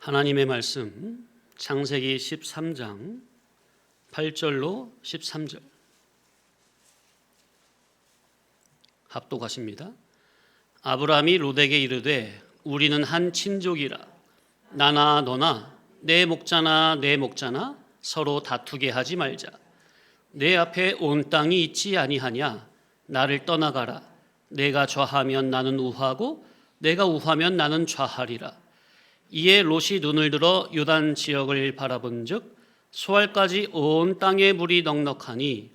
하나님의 말씀 창세기 13장 8절로 13절 합독하십니다. 아브라함이 롯에게 이르되 우리는 한 친족이라 나나 너나 내 목자나 내 목자나 서로 다투게 하지 말자. 내 앞에 온 땅이 있지 아니하냐. 나를 떠나가라. 내가 좌하면 나는 우하고 내가 우하면 나는 좌하리라. 이에 롯이 눈을 들어 요단 지역을 바라본즉 소알까지 온 땅에 물이 넉넉하니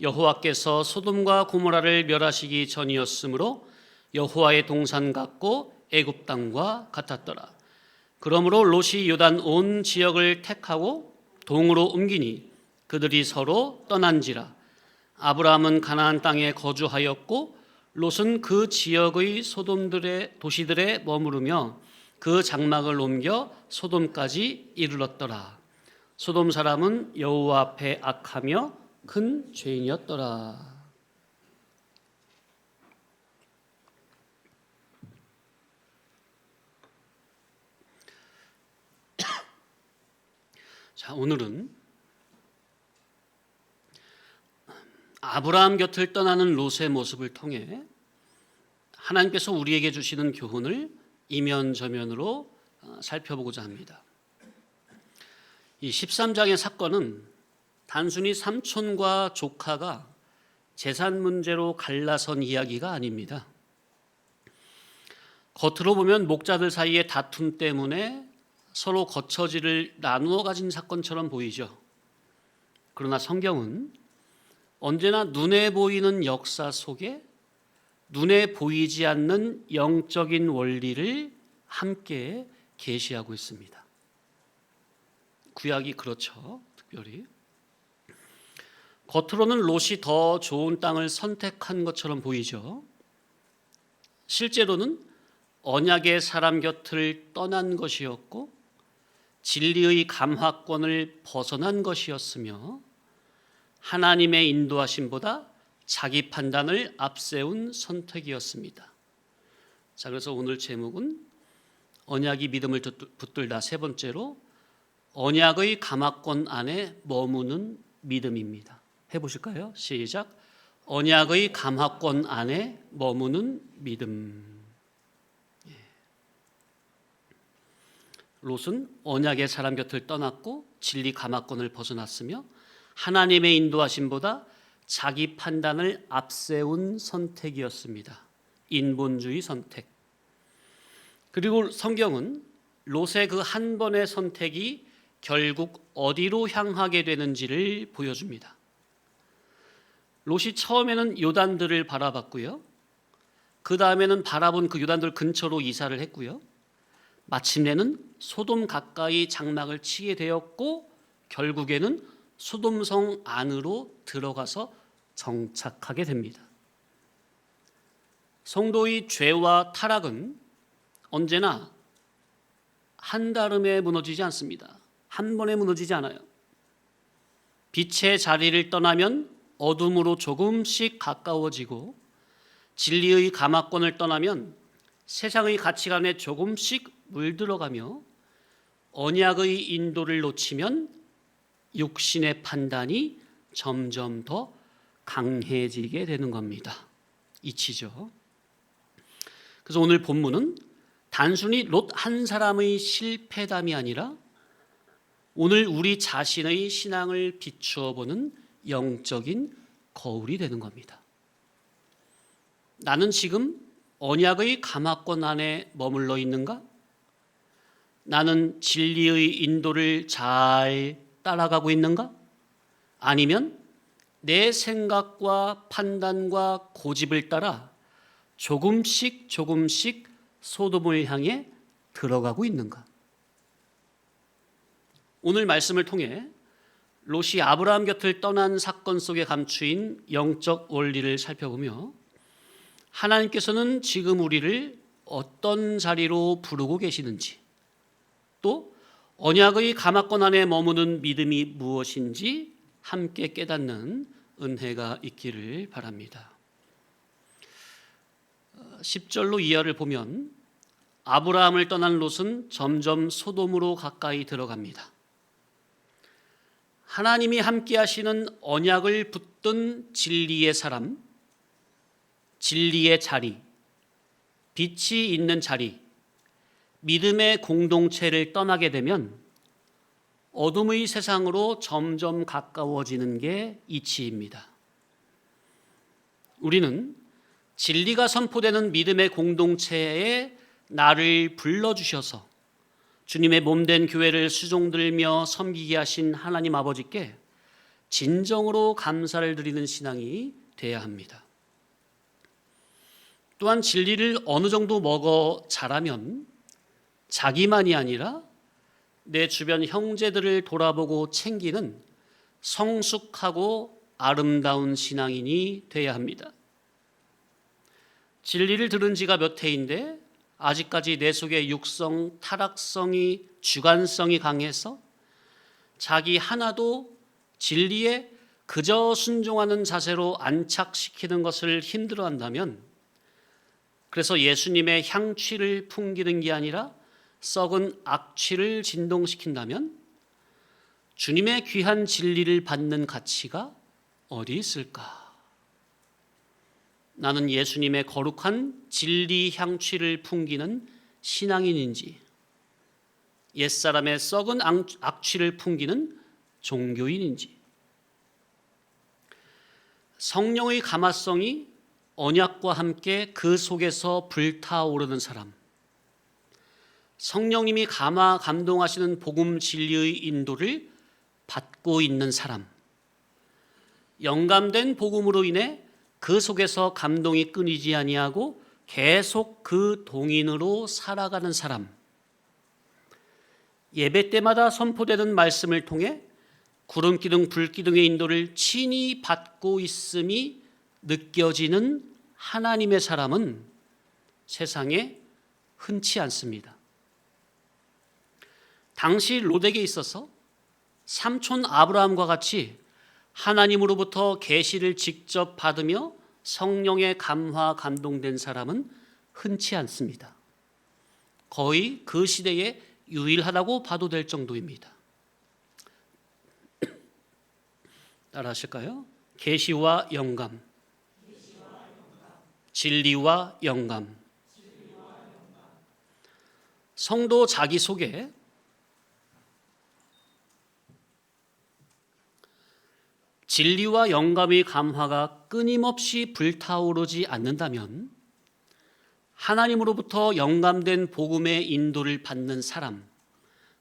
여호와께서 소돔과 고모라를 멸하시기 전이었으므로 여호와의 동산 같고 애굽 땅과 같았더라. 그러므로 롯이 요단 온 지역을 택하고 동으로 옮기니 그들이 서로 떠난지라. 아브라함은 가나안 땅에 거주하였고 롯은 그 지역의 소돔들의 도시들에 머무르며 그 장막을 옮겨 소돔까지 이르렀더라. 소돔 사람은 여호와 앞에 악하며 큰 죄인이었더라. 자, 오늘은 아브라함 곁을 떠나는 롯의 모습을 통해 하나님께서 우리에게 주시는 교훈을 이면저면으로 살펴보고자 합니다. 이 13장의 사건은 단순히 삼촌과 조카가 재산 문제로 갈라선 이야기가 아닙니다. 겉으로 보면 목자들 사이의 다툼 때문에 서로 거처지를 나누어 가진 사건처럼 보이죠. 그러나 성경은 언제나 눈에 보이는 역사 속에 눈에 보이지 않는 영적인 원리를 함께 계시하고 있습니다. 구약이 그렇죠. 특별히 겉으로는 롯이 더 좋은 땅을 선택한 것처럼 보이죠. 실제로는 언약의 사람 곁을 떠난 것이었고 진리의 감화권을 벗어난 것이었으며 하나님의 인도하심보다 자기 판단을 앞세운 선택이었습니다. 자, 그래서 오늘 제목은 언약이 믿음을 붙들다, 세 번째로 언약의 감화권 안에 머무는 믿음입니다. 해보실까요? 시작. 언약의 감화권 안에 머무는 믿음. 롯은 언약의 사람 곁을 떠났고 진리 감화권을 벗어났으며 하나님의 인도하심보다 자기 판단을 앞세운 선택이었습니다. 인본주의 선택. 그리고 성경은 롯의 그 한 번의 선택이 결국 어디로 향하게 되는지를 보여줍니다. 롯이 처음에는 요단들을 바라봤고요. 그 다음에는 바라본 그 요단들 근처로 이사를 했고요. 마침내는 소돔 가까이 장막을 치게 되었고 결국에는 소돔성 안으로 들어가서 정착하게 됩니다. 성도의 죄와 타락은 언제나 한달음에 무너지지 않습니다. 한 번에 무너지지 않아요. 빛의 자리를 떠나면 어둠으로 조금씩 가까워지고 진리의 감화권을 떠나면 세상의 가치관에 조금씩 물들어가며 언약의 인도를 놓치면 육신의 판단이 점점 더 강해지게 되는 겁니다. 이치죠. 그래서 오늘 본문은 단순히 롯 한 사람의 실패담이 아니라 오늘 우리 자신의 신앙을 비추어 보는 영적인 거울이 되는 겁니다. 나는 지금 언약의 감화권 안에 머물러 있는가? 나는 진리의 인도를 잘 따라가고 있는가? 아니면 내 생각과 판단과 고집을 따라 조금씩 소돔을 향해 들어가고 있는가? 오늘 말씀을 통해 롯이 아브라함 곁을 떠난 사건 속에 감추인 영적 원리를 살펴보며 하나님께서는 지금 우리를 어떤 자리로 부르고 계시는지, 또 언약의 감화권 안에 머무는 믿음이 무엇인지 함께 깨닫는 은혜가 있기를 바랍니다. 10절로 이하를 보면 아브라함을 떠난 롯은 점점 소돔으로 가까이 들어갑니다. 하나님이 함께 하시는 언약을 붙든 진리의 사람, 진리의 자리, 빛이 있는 자리, 믿음의 공동체를 떠나게 되면 어둠의 세상으로 점점 가까워지는 게 이치입니다. 우리는 진리가 선포되는 믿음의 공동체에 나를 불러주셔서 주님의 몸된 교회를 수종들며 섬기게 하신 하나님 아버지께 진정으로 감사를 드리는 신앙이 돼야 합니다. 또한 진리를 어느 정도 먹어 자라면 자기만이 아니라 내 주변 형제들을 돌아보고 챙기는 성숙하고 아름다운 신앙인이 돼야 합니다. 진리를 들은 지가 몇 해인데 아직까지 내 속에 육성, 타락성이, 주관성이 강해서 자기 하나도 진리에 그저 순종하는 자세로 안착시키는 것을 힘들어한다면, 그래서 예수님의 향취를 풍기는 게 아니라 썩은 악취를 진동시킨다면 주님의 귀한 진리를 받는 가치가 어디 있을까? 나는 예수님의 거룩한 진리 향취를 풍기는 신앙인인지, 옛사람의 썩은 악취를 풍기는 종교인인지, 성령의 감화성이 언약과 함께 그 속에서 불타오르는 사람, 성령님이 감화 감동하시는 복음 진리의 인도를 받고 있는 사람, 영감된 복음으로 인해 그 속에서 감동이 끊이지 아니하고 계속 그 동인으로 살아가는 사람, 예배 때마다 선포되는 말씀을 통해 구름기둥 불기둥의 인도를 친히 받고 있음이 느껴지는 하나님의 사람은 세상에 흔치 않습니다. 당시 롯에게 있어서 삼촌 아브라함과 같이 하나님으로부터 계시를 직접 받으며 성령의 감화 감동된 사람은 흔치 않습니다. 거의 그 시대에 유일하다고 봐도 될 정도입니다. 따라 하실까요? 계시와 영감, 진리와 영감. 성도 자기 속에 진리와 영감의 감화가 끊임없이 불타오르지 않는다면 하나님으로부터 영감된 복음의 인도를 받는 사람,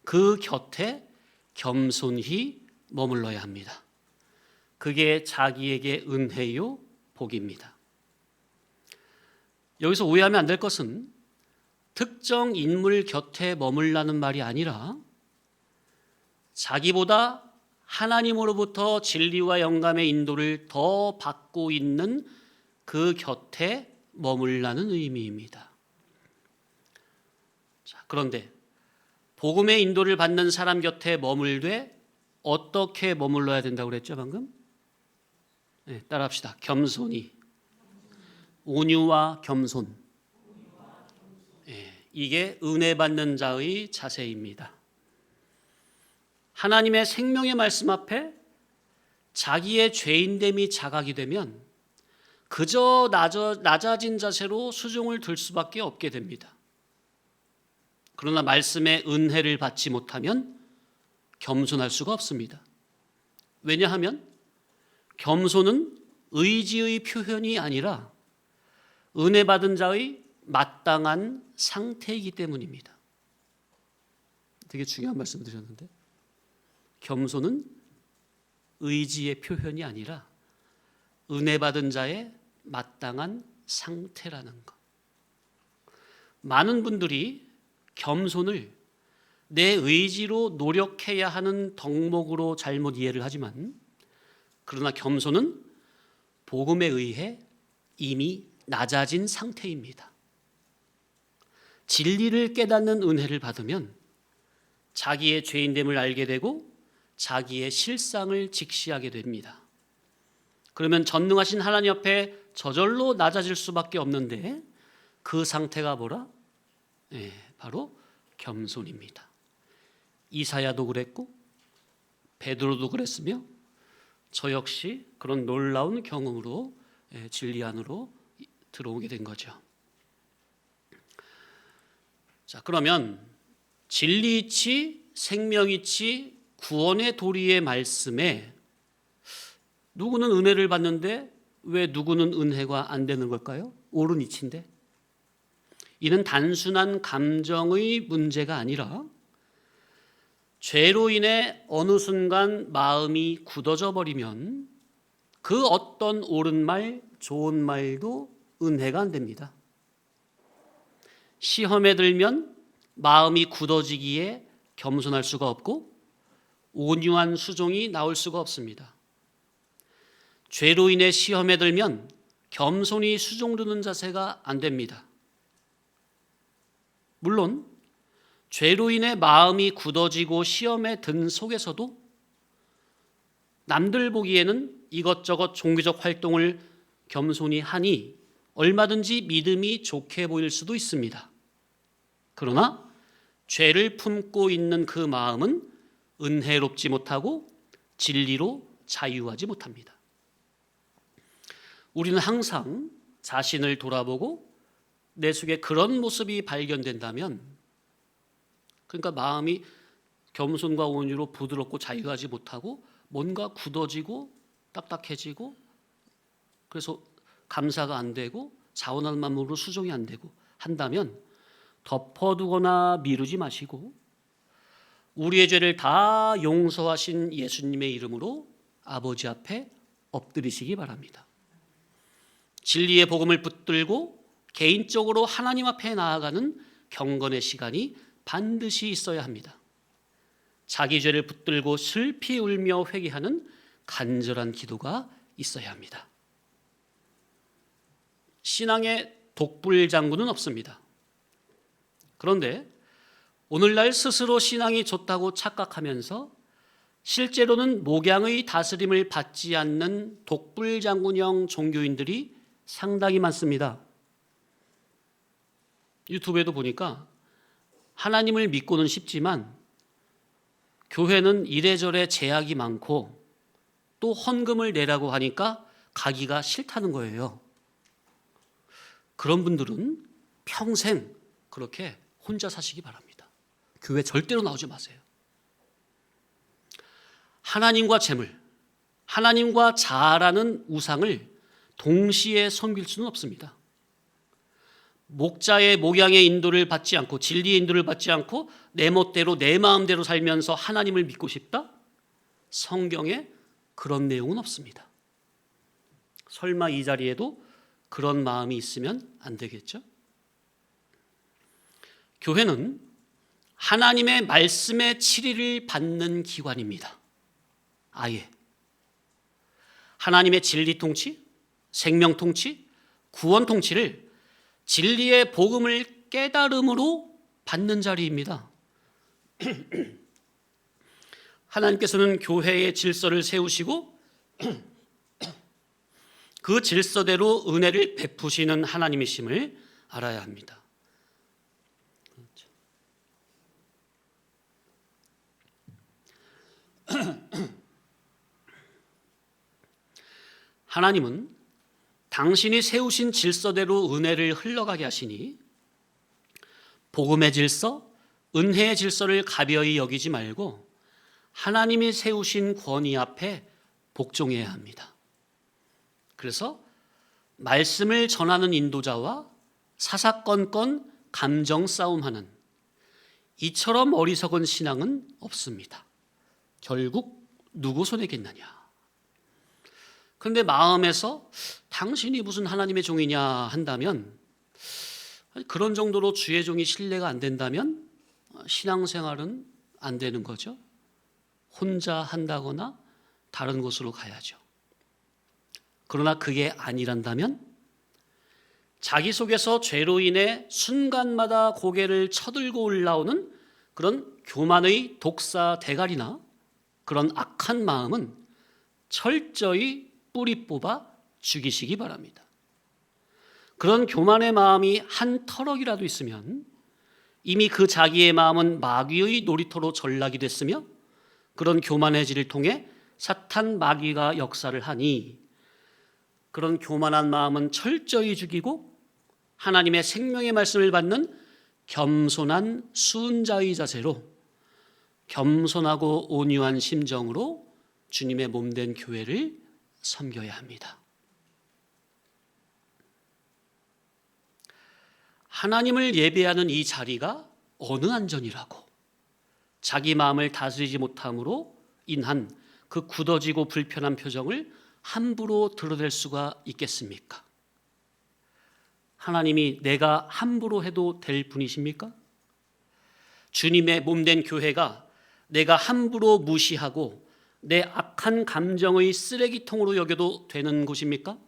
그 곁에 겸손히 머물러야 합니다. 그게 자기에게 은혜요 복입니다. 여기서 오해하면 안 될 것은 특정 인물 곁에 머물라는 말이 아니라 자기보다 하나님으로부터 진리와 영감의 인도를 더 받고 있는 그 곁에 머물라는 의미입니다. 자, 그런데 복음의 인도를 받는 사람 곁에 머물되 어떻게 머물러야 된다고 그랬죠 방금? 네, 따라합시다. 겸손히, 온유와 겸손. 네, 이게 은혜 받는 자의 자세입니다. 하나님의 생명의 말씀 앞에 자기의 죄인됨이 자각이 되면 그저 낮아진 자세로 수종을 들 수밖에 없게 됩니다. 그러나 말씀의 은혜를 받지 못하면 겸손할 수가 없습니다. 왜냐하면 겸손은 의지의 표현이 아니라 은혜 받은 자의 마땅한 상태이기 때문입니다. 되게 중요한 말씀 드렸는데, 겸손은 의지의 표현이 아니라 은혜 받은 자의 마땅한 상태라는 것. 많은 분들이 겸손을 내 의지로 노력해야 하는 덕목으로 잘못 이해를 하지만, 그러나 겸손은 복음에 의해 이미 낮아진 상태입니다. 진리를 깨닫는 은혜를 받으면 자기의 죄인됨을 알게 되고 자기의 실상을 직시하게 됩니다. 그러면 전능하신 하나님 앞에 저절로 낮아질 수밖에 없는데, 그 상태가 뭐라? 바로 겸손입니다. 이사야도 그랬고 베드로도 그랬으며 저 역시 그런 놀라운 경험으로 진리 안으로 들어오게 된 거죠. 자, 그러면 진리이치 생명이치 구원의 도리의 말씀에 누구는 은혜를 받는데 왜 누구는 은혜가 안 되는 걸까요? 옳은 이치인데. 이는 단순한 감정의 문제가 아니라 죄로 인해 어느 순간 마음이 굳어져 버리면 그 어떤 옳은 말, 좋은 말도 은혜가 안 됩니다. 시험에 들면 마음이 굳어지기에 겸손할 수가 없고 온유한 수종이 나올 수가 없습니다. 죄로 인해 시험에 들면 겸손히 수종드는 자세가 안 됩니다. 물론 죄로 인해 마음이 굳어지고 시험에 든 속에서도 남들 보기에는 이것저것 종교적 활동을 겸손히 하니 얼마든지 믿음이 좋게 보일 수도 있습니다. 그러나 죄를 품고 있는 그 마음은 은혜롭지 못하고 진리로 자유하지 못합니다. 우리는 항상 자신을 돌아보고 내 속에 그런 모습이 발견된다면, 그러니까 마음이 겸손과 온유로 부드럽고 자유하지 못하고 뭔가 굳어지고 딱딱해지고 그래서 감사가 안 되고 자원한 마음으로 수종이 안 되고 한다면 덮어두거나 미루지 마시고 우리의 죄를 다 용서하신 예수님의 이름으로 아버지 앞에 엎드리시기 바랍니다. 진리의 복음을 붙들고 개인적으로 하나님 앞에 나아가는 경건의 시간이 반드시 있어야 합니다. 자기 죄를 붙들고 슬피 울며 회개하는 간절한 기도가 있어야 합니다. 신앙에 독불장구는 없습니다. 그런데 오늘날 스스로 신앙이 좋다고 착각하면서 실제로는 목양의 다스림을 받지 않는 독불장군형 종교인들이 상당히 많습니다. 유튜브에도 보니까 하나님을 믿고는 싶지만 교회는 이래저래 제약이 많고 또 헌금을 내라고 하니까 가기가 싫다는 거예요. 그런 분들은 평생 그렇게 혼자 사시기 바랍니다. 교회 절대로 나오지 마세요. 하나님과 재물, 하나님과 자아라는 우상을 동시에 섬길 수는 없습니다. 목자의 목양의 인도를 받지 않고 진리의 인도를 받지 않고 내 멋대로 내 마음대로 살면서 하나님을 믿고 싶다? 성경에 그런 내용은 없습니다. 설마 이 자리에도 그런 마음이 있으면 안 되겠죠? 교회는 하나님의 말씀의 치리를 받는 기관입니다. 아예 하나님의 진리 통치, 생명 통치, 구원 통치를 진리의 복음을 깨달음으로 받는 자리입니다. 하나님께서는 교회의 질서를 세우시고 그 질서대로 은혜를 베푸시는 하나님이심을 알아야 합니다. 하나님은 당신이 세우신 질서대로 은혜를 흘러가게 하시니 복음의 질서, 은혜의 질서를 가벼이 여기지 말고 하나님이 세우신 권위 앞에 복종해야 합니다. 그래서 말씀을 전하는 인도자와 사사건건 감정 싸움하는 이처럼 어리석은 신앙은 없습니다. 결국 누구 손해겠느냐. 그런데 마음에서 당신이 무슨 하나님의 종이냐 한다면, 그런 정도로 주의 종이 신뢰가 안 된다면 신앙생활은 안 되는 거죠. 혼자 한다거나 다른 곳으로 가야죠. 그러나 그게 아니란다면 자기 속에서 죄로 인해 순간마다 고개를 쳐들고 올라오는 그런 교만의 독사 대가리나 그런 악한 마음은 철저히 뿌리 뽑아 죽이시기 바랍니다. 그런 교만의 마음이 한 터럭이라도 있으면 이미 그 자기의 마음은 마귀의 놀이터로 전락이 됐으며 그런 교만해지를 통해 사탄 마귀가 역사를 하니 그런 교만한 마음은 철저히 죽이고 하나님의 생명의 말씀을 받는 겸손한 순자의 자세로 겸손하고 온유한 심정으로 주님의 몸된 교회를 섬겨야 합니다. 하나님을 예배하는 이 자리가 어느 안전이라고 자기 마음을 다스리지 못함으로 인한 그 굳어지고 불편한 표정을 함부로 드러낼 수가 있겠습니까? 하나님이 내가 함부로 해도 될 분이십니까? 주님의 몸된 교회가 내가 함부로 무시하고 내 악한 감정의 쓰레기통으로 여겨도 되는 곳입니까?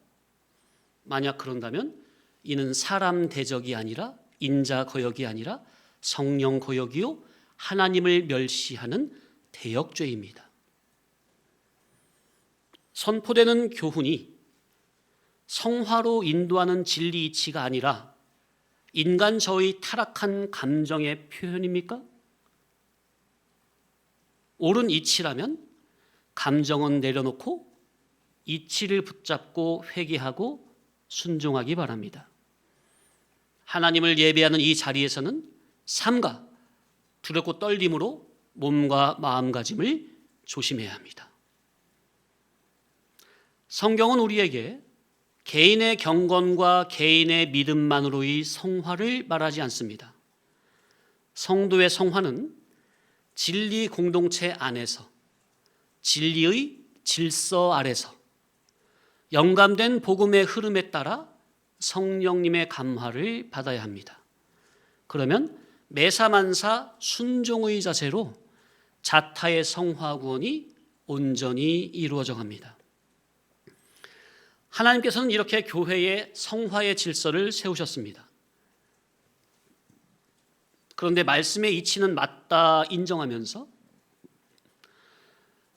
만약 그런다면 이는 사람 대적이 아니라 인자 거역이 아니라 성령 거역이요 하나님을 멸시하는 대역죄입니다. 선포되는 교훈이 성화로 인도하는 진리 이치가 아니라 인간 저의 타락한 감정의 표현입니까? 옳은 이치라면 감정은 내려놓고 이치를 붙잡고 회개하고 순종하기 바랍니다. 하나님을 예배하는 이 자리에서는 삼가 두렵고 떨림으로 몸과 마음가짐을 조심해야 합니다. 성경은 우리에게 개인의 경건과 개인의 믿음만으로의 성화를 말하지 않습니다. 성도의 성화는 진리 공동체 안에서 진리의 질서 아래서 영감된 복음의 흐름에 따라 성령님의 감화를 받아야 합니다. 그러면 매사만사 순종의 자세로 자타의 성화 구원이 온전히 이루어져 갑니다. 하나님께서는 이렇게 교회의 성화의 질서를 세우셨습니다. 그런데 말씀의 이치는 맞다 인정하면서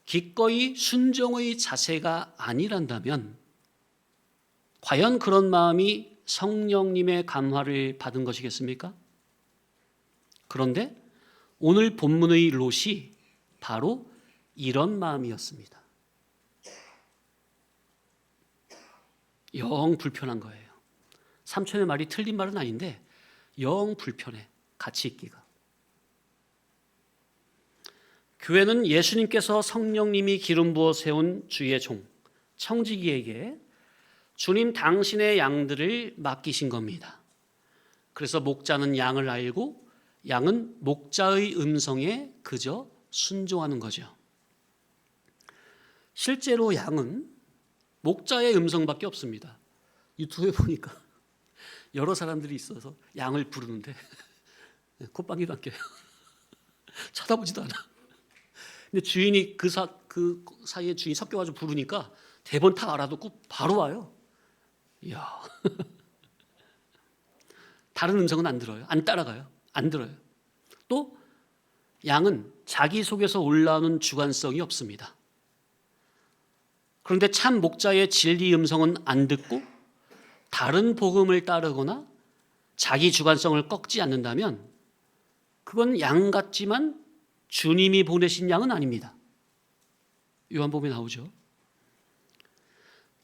기꺼이 순종의 자세가 아니란다면 과연 그런 마음이 성령님의 감화를 받은 것이겠습니까? 그런데 오늘 본문의 롯이 바로 이런 마음이었습니다. 영 불편한 거예요. 삼촌의 말이 틀린 말은 아닌데 영 불편해. 같이 있기가. 교회는 예수님께서 성령님이 기름 부어 세운 주의 종 청지기에게 주님 당신의 양들을 맡기신 겁니다. 그래서 목자는 양을 알고 양은 목자의 음성에 그저 순종하는 거죠. 실제로 양은 목자의 음성밖에 없습니다. 유튜브에 보니까 여러 사람들이 있어서 양을 부르는데 콧방귀도 안 껴요. 쳐다보지도 않아. 근데 주인이 그 사이에 주인이 섞여가지고 부르니까 대본 다 알아듣고 바로 와요. 이야. 다른 음성은 안 들어요. 안 따라가요. 안 들어요. 또 양은 자기 속에서 올라오는 주관성이 없습니다. 그런데 참 목자의 진리 음성은 안 듣고 다른 복음을 따르거나 자기 주관성을 꺾지 않는다면 그건 양 같지만 주님이 보내신 양은 아닙니다. 요한복음에 나오죠.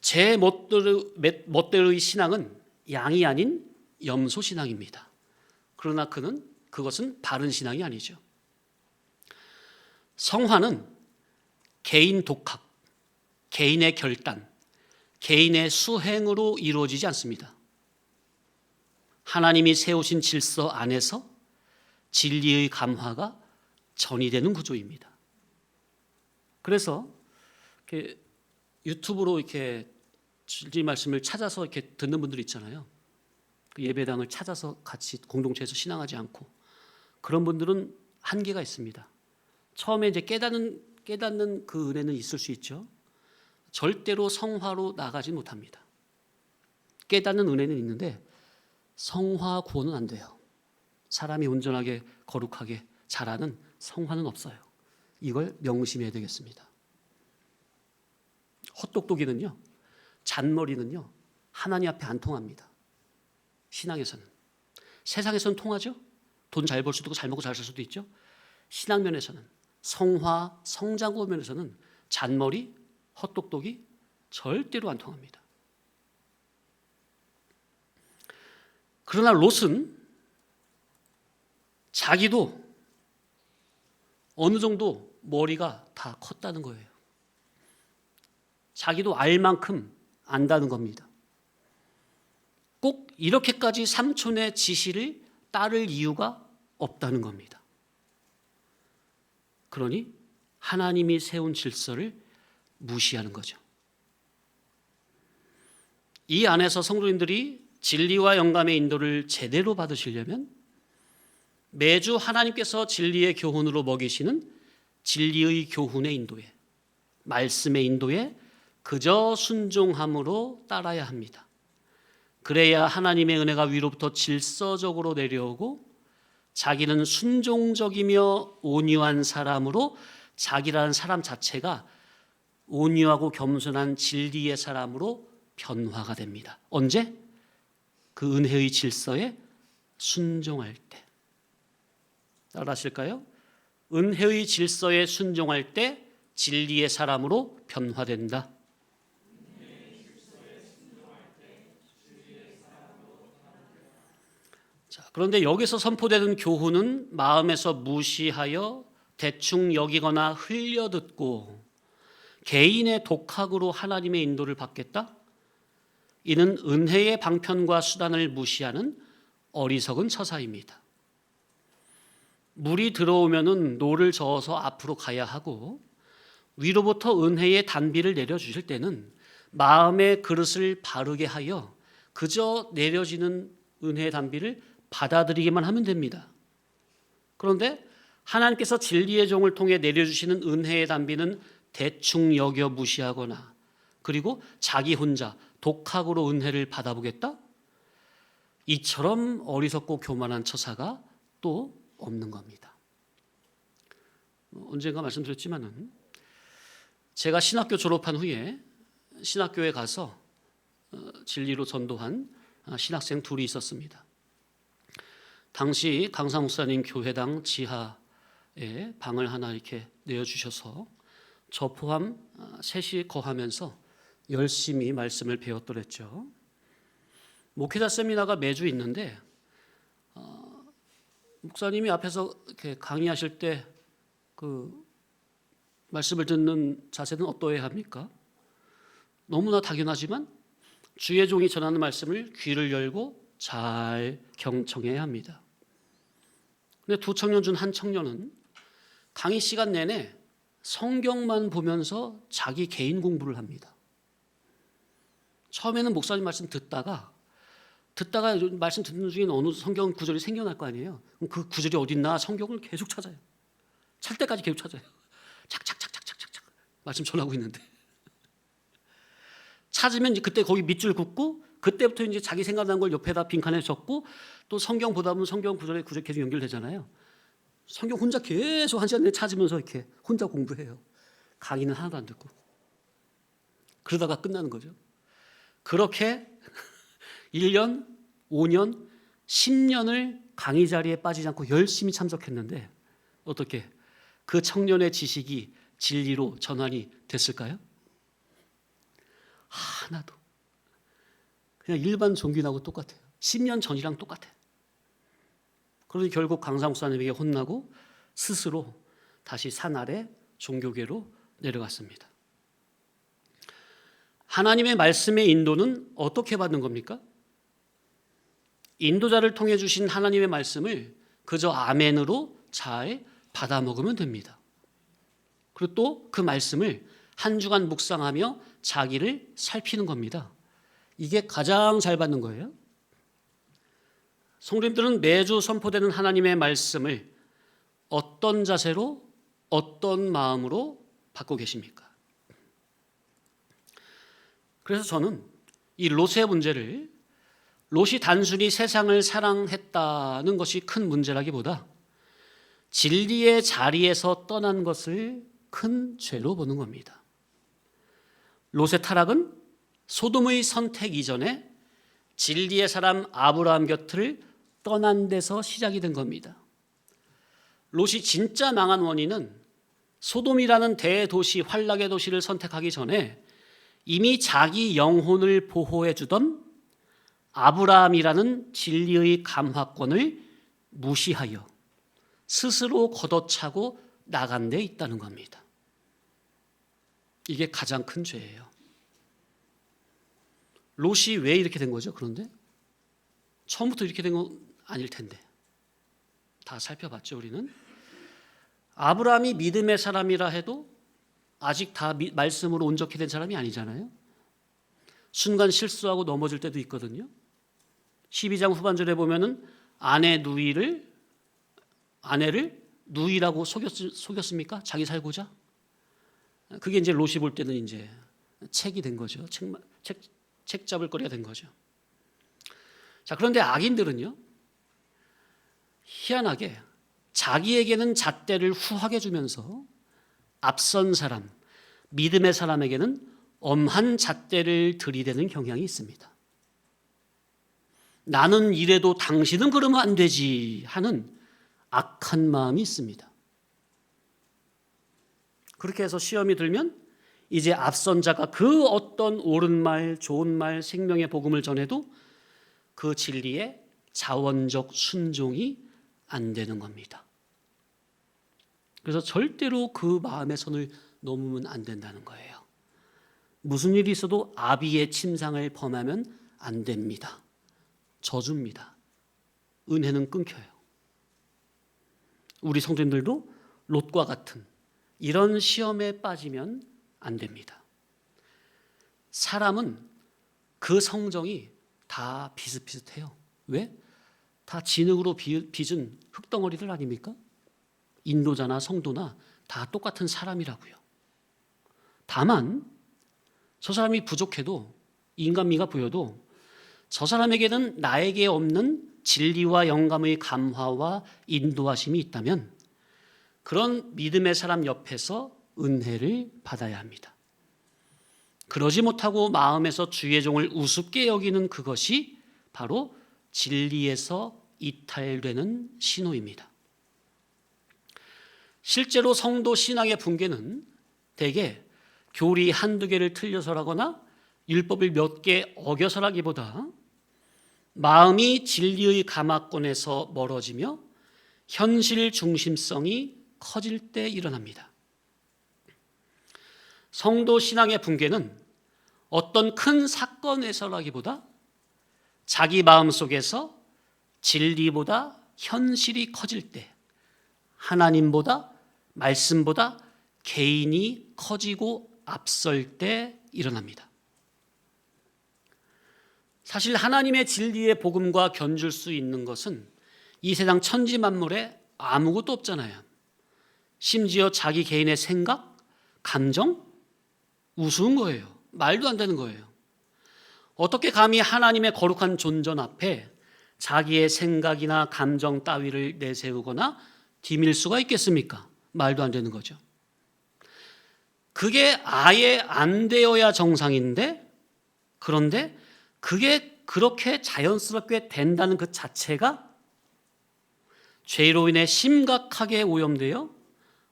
제 멋대로의 신앙은 양이 아닌 염소 신앙입니다. 그러나 그것은 바른 신앙이 아니죠. 성화는 개인 독학, 개인의 결단, 개인의 수행으로 이루어지지 않습니다. 하나님이 세우신 질서 안에서 진리의 감화가 전이되는 구조입니다. 그래서 이렇게 유튜브로 이렇게 진리 말씀을 찾아서 이렇게 듣는 분들 있잖아요. 그 예배당을 찾아서 같이 공동체에서 신앙하지 않고 그런 분들은 한계가 있습니다. 처음에 이제 깨닫는 그 은혜는 있을 수 있죠. 절대로 성화로 나가지 못합니다. 깨닫는 은혜는 있는데 성화 구원은 안 돼요. 사람이 온전하게 거룩하게 자라는 성화는 없어요. 이걸 명심해야 되겠습니다. 헛똑똑이는요, 잔머리는요, 하나님 앞에 안 통합니다. 신앙에서는. 세상에서는 통하죠? 돈 잘 벌 수도 있고 잘 먹고 잘 살 수도 있죠. 신앙 면에서는, 성화, 성장고 면에서는 잔머리, 헛똑똑이 절대로 안 통합니다. 그러나 롯은 자기도 어느 정도 머리가 다 컸다는 거예요. 자기도 알 만큼 안다는 겁니다. 꼭 이렇게까지 삼촌의 지시를 따를 이유가 없다는 겁니다. 그러니 하나님이 세운 질서를 무시하는 거죠. 이 안에서 성도님들이 진리와 영감의 인도를 제대로 받으시려면 매주 하나님께서 진리의 교훈으로 먹이시는 진리의 교훈의 인도에, 말씀의 인도에 그저 순종함으로 따라야 합니다. 그래야 하나님의 은혜가 위로부터 질서적으로 내려오고 자기는 순종적이며 온유한 사람으로 자기라는 사람 자체가 온유하고 겸손한 진리의 사람으로 변화가 됩니다. 언제? 그 은혜의 질서에 순종할 때. 따라하실까요? 은혜의 질서에 순종할 때 진리의 사람으로 변화된다. 자, 그런데 여기서 선포되는 교훈은 마음에서 무시하여 대충 여기거나 흘려듣고 개인의 독학으로 하나님의 인도를 받겠다? 이는 은혜의 방편과 수단을 무시하는 어리석은 처사입니다. 물이 들어오면은 노를 저어서 앞으로 가야 하고 위로부터 은혜의 단비를 내려주실 때는 마음의 그릇을 바르게 하여 그저 내려지는 은혜의 단비를 받아들이기만 하면 됩니다. 그런데 하나님께서 진리의 종을 통해 내려주시는 은혜의 단비는 대충 여겨 무시하거나 그리고 자기 혼자 독학으로 은혜를 받아보겠다? 이처럼 어리석고 교만한 처사가 또 없는 겁니다. 언젠가 말씀드렸지만은 제가 신학교 졸업한 후에 신학교에 가서 진리로 전도한 신학생 둘이 있었습니다. 당시 강사 목사님 교회당 지하에 방을 하나 이렇게 내어주셔서 저 포함 셋이 거하면서 열심히 말씀을 배웠더랬죠. 목회자 세미나가 매주 있는데 목사님이 앞에서 이렇게 강의하실 때 그 말씀을 듣는 자세는 어떠해야 합니까? 너무나 당연하지만 주의 종이 전하는 말씀을 귀를 열고 잘 경청해야 합니다. 근데 두 청년 중 한 청년은 강의 시간 내내 성경만 보면서 자기 개인 공부를 합니다. 처음에는 목사님 말씀 듣다가 말씀 듣는 중에 어느 성경 구절이 생겨날 거 아니에요. 그럼 그 구절이 어딨나 성경을 계속 찾아요. 찰 때까지 계속 찾아요. 착착착착착착 말씀 전하고 있는데 찾으면 이제 그때 거기 밑줄 긋고 그때부터 이제 자기 생각난 걸 옆에다 빈칸에 적고 또 성경 보다 보면 성경 구절에 구절 계속 연결되잖아요. 성경 혼자 계속 한 시간 내내 찾으면서 이렇게 혼자 공부해요. 강의는 하나도 안 듣고 그러다가 끝나는 거죠. 그렇게 1년, 5년, 10년을 강의 자리에 빠지지 않고 열심히 참석했는데 어떻게 그 청년의 지식이 진리로 전환이 됐을까요? 하나도. 그냥 일반 종교인하고 똑같아요. 10년 전이랑 똑같아요. 그러니 결국 강사 목사님에게 혼나고 스스로 다시 산 아래 종교계로 내려갔습니다. 하나님의 말씀의 인도는 어떻게 받는 겁니까? 인도자를 통해 주신 하나님의 말씀을 그저 아멘으로 잘 받아 먹으면 됩니다. 그리고 또 그 말씀을 한 주간 묵상하며 자기를 살피는 겁니다. 이게 가장 잘 받는 거예요. 성도님들은 매주 선포되는 하나님의 말씀을 어떤 자세로 어떤 마음으로 받고 계십니까? 그래서 저는 이 롯의 문제를 롯이 단순히 세상을 사랑했다는 것이 큰 문제라기보다 진리의 자리에서 떠난 것을 큰 죄로 보는 겁니다. 롯의 타락은 소돔의 선택 이전에 진리의 사람 아브라함 곁을 떠난 데서 시작이 된 겁니다. 롯이 진짜 망한 원인은 소돔이라는 대도시, 환락의 도시를 선택하기 전에 이미 자기 영혼을 보호해 주던 아브라함이라는 진리의 감화권을 무시하여 스스로 걷어차고 나간 데 있다는 겁니다. 이게 가장 큰 죄예요. 롯이 왜 이렇게 된 거죠? 그런데 처음부터 이렇게 된 건 아닐 텐데 다 살펴봤죠. 우리는 아브라함이 믿음의 사람이라 해도 아직 다 말씀으로 온전히 된 사람이 아니잖아요. 순간 실수하고 넘어질 때도 있거든요. 12장 후반절에 보면은 아내를 누이라고 속였습니까? 자기 살고자? 그게 이제 롯이 볼 때는 이제 책이 된 거죠. 책 잡을 거리가 된 거죠. 자, 그런데 악인들은요, 희한하게 자기에게는 잣대를 후하게 주면서 앞선 사람, 믿음의 사람에게는 엄한 잣대를 들이대는 경향이 있습니다. 나는 이래도 당신은 그러면 안 되지 하는 악한 마음이 있습니다. 그렇게 해서 시험이 들면 이제 앞선 자가 그 어떤 옳은 말, 좋은 말, 생명의 복음을 전해도 그 진리에 자원적 순종이 안 되는 겁니다. 그래서 절대로 그 마음의 선을 넘으면 안 된다는 거예요. 무슨 일이 있어도 아비의 침상을 범하면 안 됩니다. 저주입니다. 은혜는 끊겨요. 우리 성도님들도 롯과 같은 이런 시험에 빠지면 안 됩니다. 사람은 그 성정이 다 비슷비슷해요. 왜? 다 진흙으로 빚은 흙덩어리들 아닙니까? 인도자나 성도나 다 똑같은 사람이라고요. 다만 저 사람이 부족해도, 인간미가 보여도 저 사람에게는 나에게 없는 진리와 영감의 감화와 인도하심이 있다면 그런 믿음의 사람 옆에서 은혜를 받아야 합니다. 그러지 못하고 마음에서 주의 종을 우습게 여기는 그것이 바로 진리에서 이탈되는 신호입니다. 실제로 성도 신앙의 붕괴는 대개 교리 한두 개를 틀려서라거나 율법을 몇 개 어겨서라기보다 마음이 진리의 감화권에서 멀어지며 현실 중심성이 커질 때 일어납니다. 성도 신앙의 붕괴는 어떤 큰 사건에서라기보다 자기 마음속에서 진리보다 현실이 커질 때, 하나님보다 말씀보다 개인이 커지고 앞설 때 일어납니다. 사실 하나님의 진리의 복음과 견줄 수 있는 것은 이 세상 천지 만물에 아무것도 없잖아요. 심지어 자기 개인의 생각, 감정, 우스운 거예요. 말도 안 되는 거예요. 어떻게 감히 하나님의 거룩한 존전 앞에 자기의 생각이나 감정 따위를 내세우거나 디밀 수가 있겠습니까? 말도 안 되는 거죠. 그게 아예 안 되어야 정상인데, 그런데 그게 그렇게 자연스럽게 된다는 그 자체가 죄로 인해 심각하게 오염되어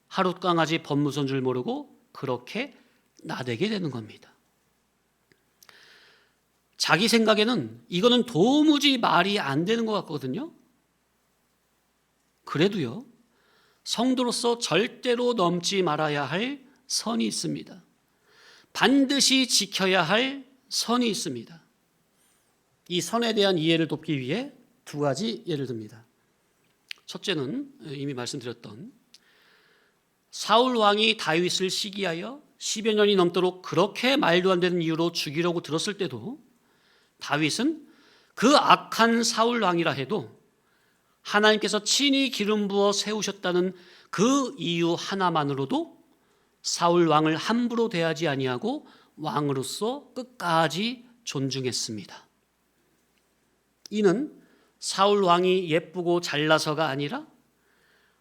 하룻강아지 법무서인 줄 모르고 그렇게 나대게 되는 겁니다. 자기 생각에는 이거는 도무지 말이 안 되는 것 같거든요. 그래도요, 성도로서 절대로 넘지 말아야 할 선이 있습니다. 반드시 지켜야 할 선이 있습니다. 이 선에 대한 이해를 돕기 위해 두 가지 예를 듭니다. 첫째는 이미 말씀드렸던 사울 왕이 다윗을 시기하여 10여 년이 넘도록 그렇게 말도 안 되는 이유로 죽이려고 들었을 때도 다윗은 그 악한 사울 왕이라 해도 하나님께서 친히 기름 부어 세우셨다는 그 이유 하나만으로도 사울 왕을 함부로 대하지 아니하고 왕으로서 끝까지 존중했습니다. 이는 사울 왕이 예쁘고 잘나서가 아니라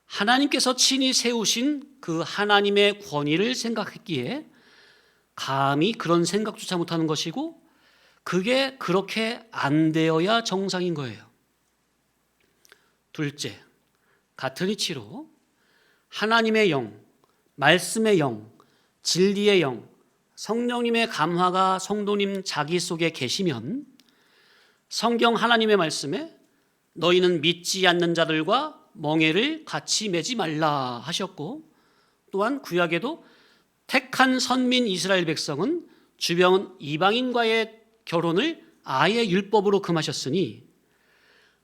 하나님께서 친히 세우신 그 하나님의 권위를 생각했기에 감히 그런 생각조차 못하는 것이고, 그게 그렇게 안 되어야 정상인 거예요. 둘째, 같은 이치로 하나님의 영, 말씀의 영, 진리의 영, 성령님의 감화가 성도님 자기 속에 계시면 성경 하나님의 말씀에 너희는 믿지 않는 자들과 멍에를 같이 매지 말라 하셨고, 또한 구약에도 택한 선민 이스라엘 백성은 주변 이방인과의 결혼을 아예 율법으로 금하셨으니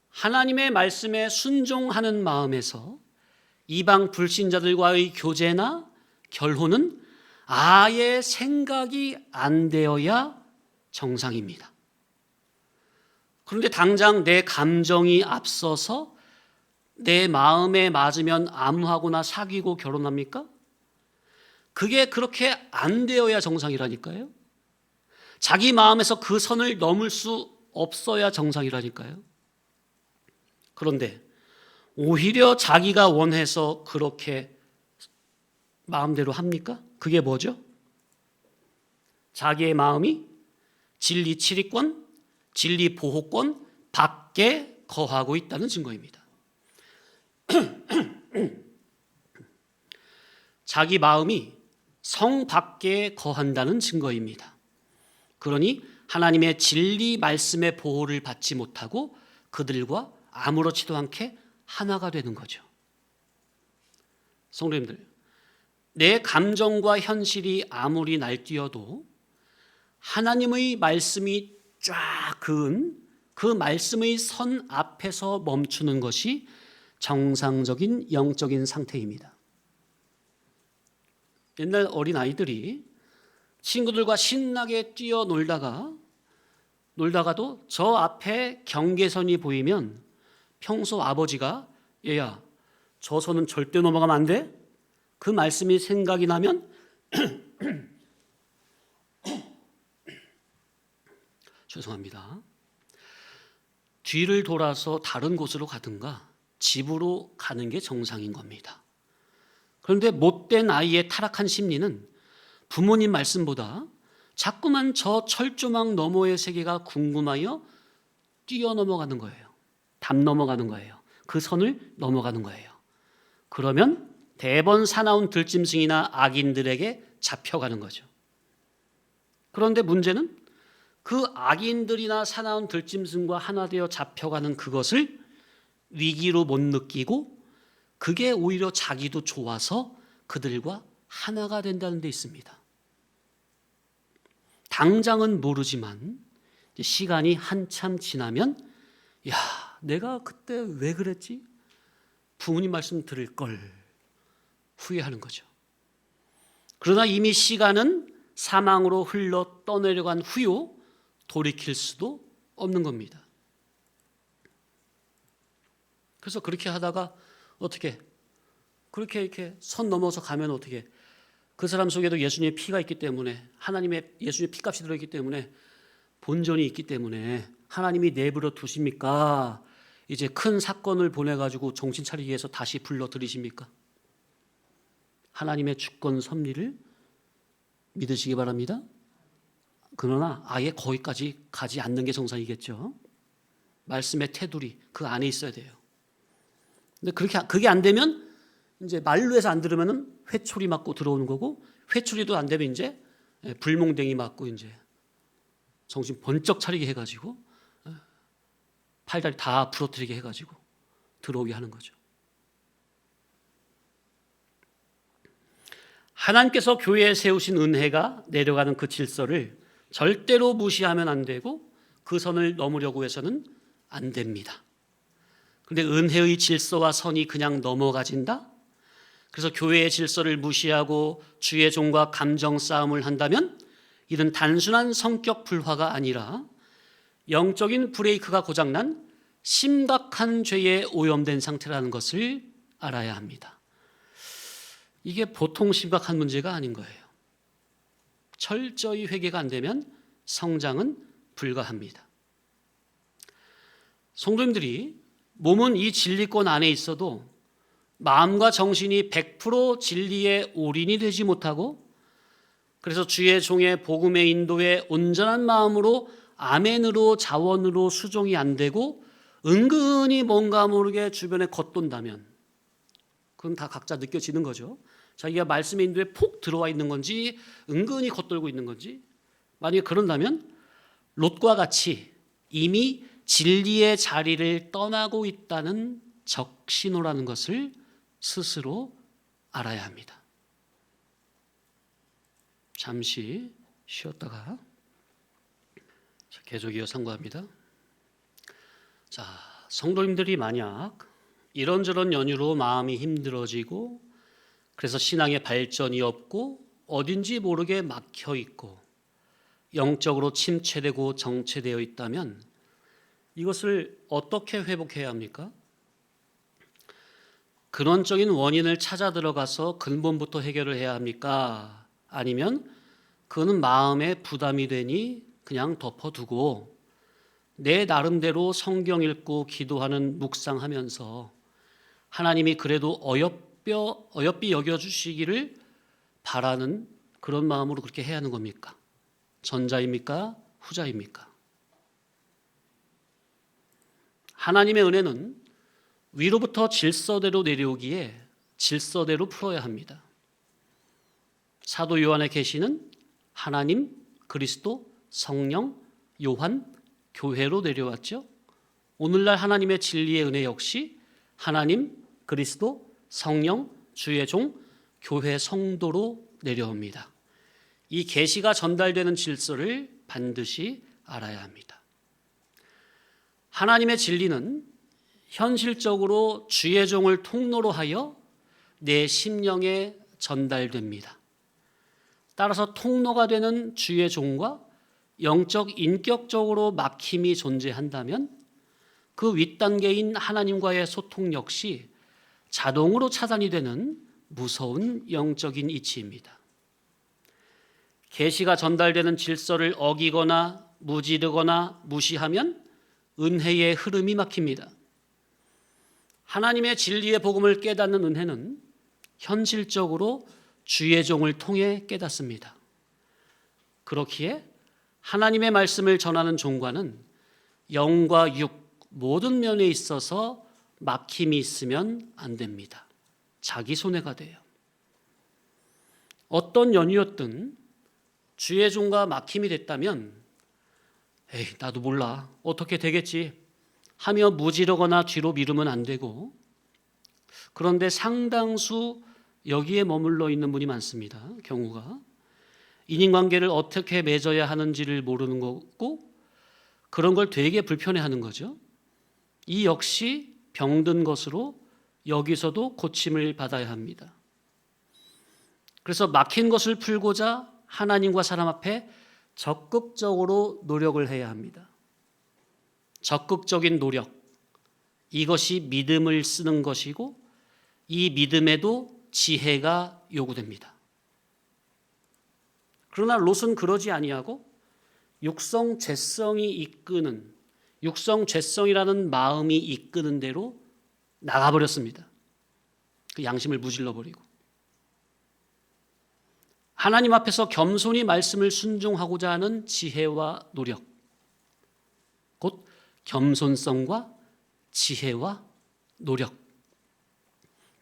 하나님의 말씀에 순종하는 마음에서 이방 불신자들과의 교제나 결혼은 아예 생각이 안 되어야 정상입니다. 그런데 당장 내 감정이 앞서서 내 마음에 맞으면 아무하고나 사귀고 결혼합니까? 그게 그렇게 안 되어야 정상이라니까요. 자기 마음에서 그 선을 넘을 수 없어야 정상이라니까요. 그런데 오히려 자기가 원해서 그렇게 마음대로 합니까? 그게 뭐죠? 자기의 마음이 진리 치리권, 진리 보호권 밖에 거하고 있다는 증거입니다. 자기 마음이 성 밖에 거한다는 증거입니다. 그러니 하나님의 진리 말씀의 보호를 받지 못하고 그들과 아무렇지도 않게 하나가 되는 거죠. 성도님들, 내 감정과 현실이 아무리 날뛰어도 하나님의 말씀이 쫙 그은 그 말씀의 선 앞에서 멈추는 것이 정상적인 영적인 상태입니다. 옛날 어린아이들이 친구들과 신나게 뛰어놀다가도 저 앞에 경계선이 보이면 평소 아버지가 얘야, 저 선은 절대 넘어가면 안 돼? 그 말씀이 생각이 나면 죄송합니다. 뒤를 돌아서 다른 곳으로 가든가 집으로 가는 게 정상인 겁니다. 그런데 못된 아이의 타락한 심리는 부모님 말씀보다 자꾸만 저 철조망 너머의 세계가 궁금하여 뛰어넘어가는 거예요. 담 넘어가는 거예요. 그 선을 넘어가는 거예요. 그러면 대번 사나운 들짐승이나 악인들에게 잡혀가는 거죠. 그런데 문제는 그 악인들이나 사나운 들짐승과 하나 되어 잡혀가는 그것을 위기로 못 느끼고 그게 오히려 자기도 좋아서 그들과 하나가 된다는 데 있습니다. 당장은 모르지만 시간이 한참 지나면 야, 내가 그때 왜 그랬지? 부모님 말씀 들을 걸 후회하는 거죠. 그러나 이미 시간은 사망으로 흘러 떠내려간 후요 돌이킬 수도 없는 겁니다. 그래서 그렇게 하다가 어떻게 그렇게 이렇게 선 넘어서 가면 어떻게 그 사람 속에도 예수님의 피가 있기 때문에 하나님의 예수님의 피값이 들어있기 때문에 본전이 있기 때문에 하나님이 내버려 두십니까? 이제 큰 사건을 보내가지고 정신 차리기 위해서 다시 불러들이십니까? 하나님의 주권 섭리를 믿으시기 바랍니다. 그러나 아예 거기까지 가지 않는 게 정상이겠죠. 말씀의 테두리 그 안에 있어야 돼요. 근데 그게 안 되면 이제 말로 해서 안 들으면은 회초리 맞고 들어오는 거고, 회초리도 안 되면 이제 불몽댕이 맞고 이제 정신 번쩍 차리게 해가지고 팔다리 다 부러뜨리게 해가지고 들어오게 하는 거죠. 하나님께서 교회에 세우신 은혜가 내려가는 그 질서를 절대로 무시하면 안 되고 그 선을 넘으려고 해서는 안 됩니다. 그런데 은혜의 질서와 선이 그냥 넘어가진다? 그래서 교회의 질서를 무시하고 주의 종과 감정 싸움을 한다면 이는 단순한 성격 불화가 아니라 영적인 브레이크가 고장난 심각한 죄에 오염된 상태라는 것을 알아야 합니다. 이게 보통 심각한 문제가 아닌 거예요. 철저히 회개가 안 되면 성장은 불가합니다. 성도님들이 몸은 이 진리권 안에 있어도 마음과 정신이 100% 진리에 올인이 되지 못하고, 그래서 주의 종의 복음의 인도에 온전한 마음으로 아멘으로 자원으로 수종이 안 되고 은근히 뭔가 모르게 주변에 겉돈다면 그건 다 각자 느껴지는 거죠. 자기가 말씀의 인도에 푹 들어와 있는 건지 은근히 겉돌고 있는 건지. 만약에 그런다면 롯과 같이 이미 진리의 자리를 떠나고 있다는 적신호라는 것을 스스로 알아야 합니다. 잠시 쉬었다가 계속 이어 상고합니다. 자, 성도님들이 만약 이런저런 연유로 마음이 힘들어지고 그래서 신앙의 발전이 없고 어딘지 모르게 막혀 있고 영적으로 침체되고 정체되어 있다면 이것을 어떻게 회복해야 합니까? 근원적인 원인을 찾아 들어가서 근본부터 해결을 해야 합니까? 아니면 그는 마음에 부담이 되니 그냥 덮어두고 내 나름대로 성경 읽고 기도하는 묵상하면서 하나님이 그래도 어여삐 여겨주시기를 바라는 그런 마음으로 그렇게 해야 하는 겁니까? 전자입니까? 후자입니까? 하나님의 은혜는 위로부터 질서대로 내려오기에 질서대로 풀어야 합니다. 사도 요한의 계시는 하나님, 그리스도, 성령, 요한, 교회로 내려왔죠. 오늘날 하나님의 진리의 은혜 역시 하나님, 그리스도, 성령, 주의 종, 교회 성도로 내려옵니다. 이 계시가 전달되는 질서를 반드시 알아야 합니다. 하나님의 진리는 현실적으로 주의 종을 통로로 하여 내 심령에 전달됩니다. 따라서 통로가 되는 주의 종과 영적 인격적으로 막힘이 존재한다면 그 윗단계인 하나님과의 소통 역시 자동으로 차단이 되는 무서운 영적인 이치입니다. 계시가 전달되는 질서를 어기거나 무지르거나 무시하면 은혜의 흐름이 막힙니다. 하나님의 진리의 복음을 깨닫는 은혜는 현실적으로 주의 종을 통해 깨닫습니다. 그렇기에 하나님의 말씀을 전하는 종과는 영과 육 모든 면에 있어서 막힘이 있으면 안 됩니다. 자기 손해가 돼요. 어떤 연유였든 주의 종과 막힘이 됐다면 에이 나도 몰라 어떻게 되겠지 하며 무지르거나 뒤로 미루면 안 되고, 그런데 상당수 여기에 머물러 있는 분이 많습니다. 경우가 인간관계를 어떻게 맺어야 하는지를 모르는 거고 그런 걸 되게 불편해하는 거죠. 이 역시 병든 것으로 여기서도 고침을 받아야 합니다. 그래서 막힌 것을 풀고자 하나님과 사람 앞에 적극적으로 노력을 해야 합니다. 적극적인 노력, 이것이 믿음을 쓰는 것이고 이 믿음에도 지혜가 요구됩니다. 그러나 롯은 그러지 아니하고 육성 죄성이 이끄는, 육성 죄성이라는 마음이 이끄는 대로 나가버렸습니다. 그 양심을 무질러버리고 하나님 앞에서 겸손히 말씀을 순종하고자 하는 지혜와 노력, 곧 겸손성과 지혜와 노력,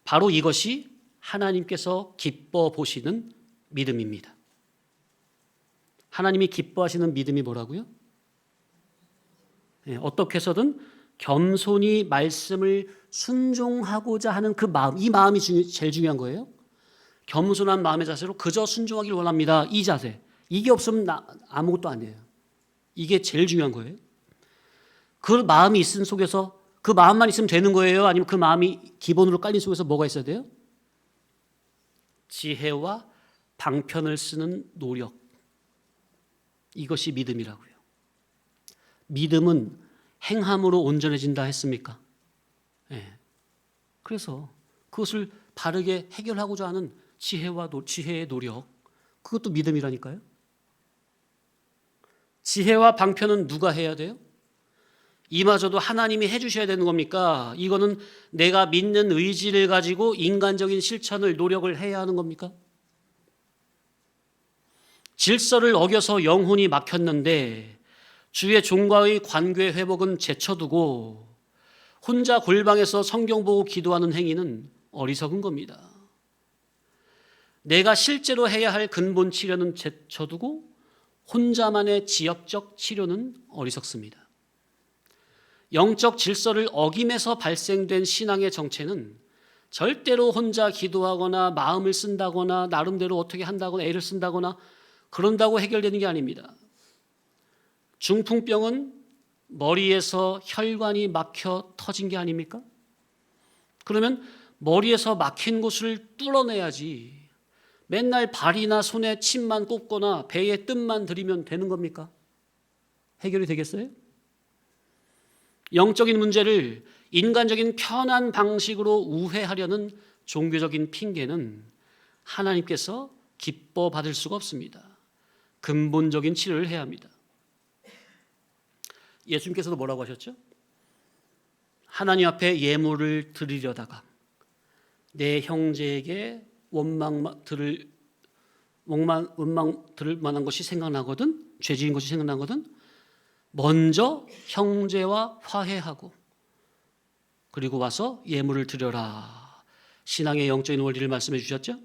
바로 이것이 하나님께서 기뻐 보시는 믿음입니다. 하나님이 기뻐하시는 믿음이 뭐라고요? 어떻게 해서든 겸손히 말씀을 순종하고자 하는 그 마음, 이 마음이 제일 중요한 거예요. 겸손한 마음의 자세로 그저 순종하길 원합니다. 이 자세, 이게 없으면 아무것도 안 돼요. 이게 제일 중요한 거예요. 그 마음이 있은 속에서 그 마음만 있으면 되는 거예요? 아니면 그 마음이 기본으로 깔린 속에서 뭐가 있어야 돼요? 지혜와 방편을 쓰는 노력, 이것이 믿음이라고요. 믿음은 행함으로 온전해진다 했습니까? 네. 그래서 그것을 바르게 해결하고자 하는 지혜의 노력, 그것도 믿음이라니까요. 지혜와 방편은 누가 해야 돼요? 이마저도 하나님이 해주셔야 되는 겁니까? 이거는 내가 믿는 의지를 가지고 인간적인 실천을, 노력을 해야 하는 겁니까? 질서를 어겨서 영혼이 막혔는데 주의 종과의 관계 회복은 제쳐두고 혼자 골방에서 성경 보고 기도하는 행위는 어리석은 겁니다. 내가 실제로 해야 할 근본 치료는 제쳐두고 혼자만의 지역적 치료는 어리석습니다. 영적 질서를 어김해서 발생된 신앙의 정체는 절대로 혼자 기도하거나 마음을 쓴다거나 나름대로 어떻게 한다거나 애를 쓴다거나 그런다고 해결되는 게 아닙니다. 중풍병은 머리에서 혈관이 막혀 터진 게 아닙니까? 그러면 머리에서 막힌 곳을 뚫어내야지 맨날 발이나 손에 침만 꽂거나 배에 뜸만 들이면 되는 겁니까? 해결이 되겠어요? 영적인 문제를 인간적인 편한 방식으로 우회하려는 종교적인 핑계는 하나님께서 기뻐 받을 수가 없습니다. 근본적인 치료를 해야 합니다. 예수님께서도 뭐라고 하셨죠? 하나님 앞에 예물을 드리려다가 내 형제에게 원망 들을 만한 것이 생각나거든, 죄지은 것이 생각나거든, 먼저 형제와 화해하고 그리고 와서 예물을 드려라. 신앙의 영적인 원리를 말씀해 주셨죠?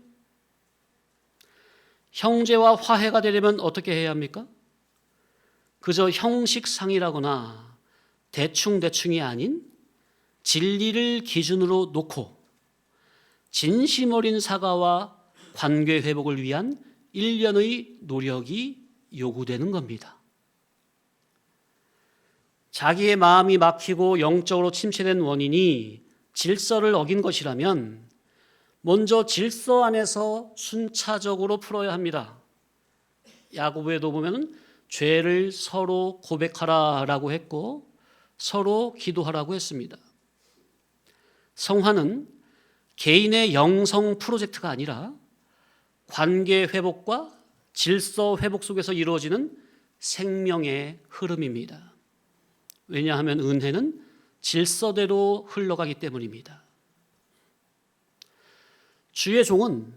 형제와 화해가 되려면 어떻게 해야 합니까? 그저 형식상이라거나 대충대충이 아닌 진리를 기준으로 놓고 진심 어린 사과와 관계 회복을 위한 일련의 노력이 요구되는 겁니다. 자기의 마음이 막히고 영적으로 침체된 원인이 질서를 어긴 것이라면 먼저 질서 안에서 순차적으로 풀어야 합니다. 야고보에도 보면 죄를 서로 고백하라라고 했고 서로 기도하라고 했습니다. 성화는 개인의 영성 프로젝트가 아니라 관계 회복과 질서 회복 속에서 이루어지는 생명의 흐름입니다. 왜냐하면 은혜는 질서대로 흘러가기 때문입니다. 주의 종은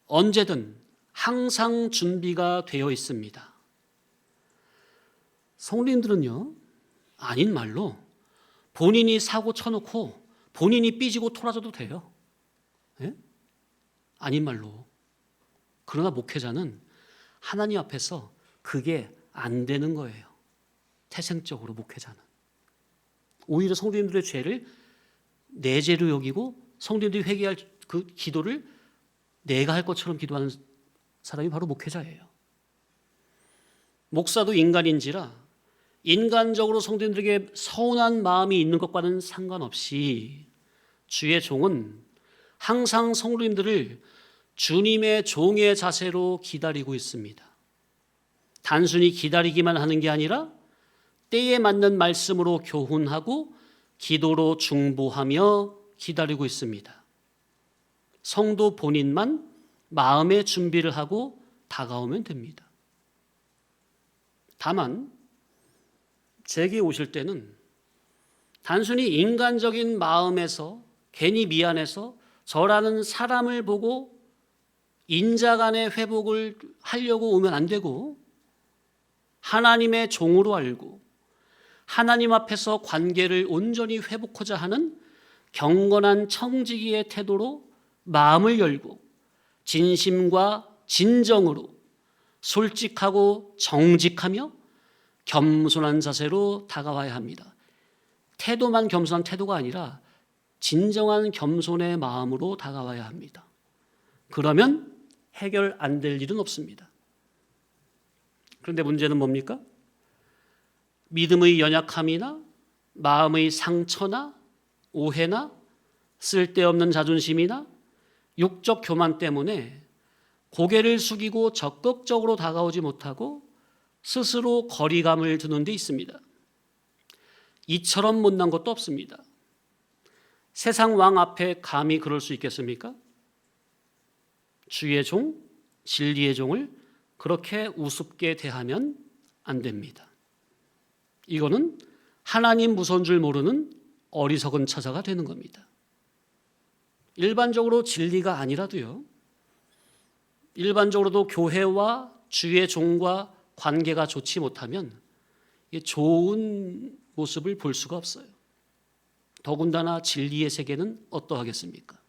언제든 항상 준비가 되어 있습니다. 성도님들은요, 아닌 말로 본인이 사고 쳐놓고 본인이 삐지고 토라져도 돼요. 예? 아닌 말로. 그러나 목회자는 하나님 앞에서 그게 안 되는 거예요. 태생적으로 목회자는. 오히려 성도님들의 죄를 내 죄로 여기고 성도님들이 회개할 그 기도를 내가 할 것처럼 기도하는 사람이 바로 목회자예요. 목사도 인간인지라 인간적으로 성도님들에게 서운한 마음이 있는 것과는 상관없이 주의 종은 항상 성도님들을 주님의 종의 자세로 기다리고 있습니다. 단순히 기다리기만 하는 게 아니라 때에 맞는 말씀으로 교훈하고 기도로 중보하며 기다리고 있습니다. 성도 본인만 마음의 준비를 하고 다가오면 됩니다. 다만 제게 오실 때는 단순히 인간적인 마음에서 괜히 미안해서 저라는 사람을 보고 인자 간의 회복을 하려고 오면 안 되고 하나님의 종으로 알고 하나님 앞에서 관계를 온전히 회복하자 하는 경건한 청지기의 태도로 마음을 열고 진심과 진정으로 솔직하고 정직하며 겸손한 자세로 다가와야 합니다. 태도만 겸손한 태도가 아니라 진정한 겸손의 마음으로 다가와야 합니다. 그러면 해결 안 될 일은 없습니다. 그런데 문제는 뭡니까? 믿음의 연약함이나 마음의 상처나 오해나 쓸데없는 자존심이나 육적 교만 때문에 고개를 숙이고 적극적으로 다가오지 못하고 스스로 거리감을 두는 데 있습니다. 이처럼 못난 것도 없습니다. 세상 왕 앞에 감히 그럴 수 있겠습니까? 주의 종, 진리의 종을 그렇게 우습게 대하면 안 됩니다. 이거는 하나님 무서운 줄 모르는 어리석은 처자가 되는 겁니다. 일반적으로 진리가 아니라도요, 일반적으로도 교회와 주의 종과 관계가 좋지 못하면 좋은 모습을 볼 수가 없어요. 더군다나 진리의 세계는 어떠하겠습니까?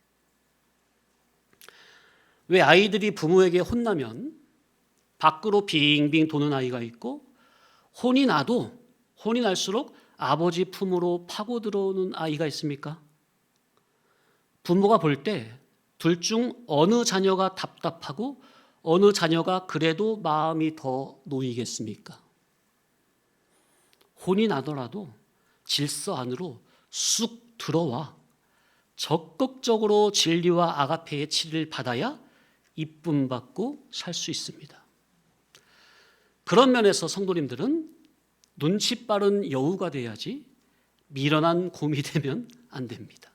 왜 아이들이 부모에게 혼나면 밖으로 빙빙 도는 아이가 있고 혼이 날수록 아버지 품으로 파고 들어오는 아이가 있습니까? 부모가 볼 때 둘 중 어느 자녀가 답답하고 어느 자녀가 그래도 마음이 더 놓이겠습니까? 혼이 나더라도 질서 안으로 쑥 들어와 적극적으로 진리와 아가페의 치리를 받아야 이쁨 받고 살 수 있습니다. 그런 면에서 성도님들은 눈치 빠른 여우가 돼야지 미련한 곰이 되면 안 됩니다.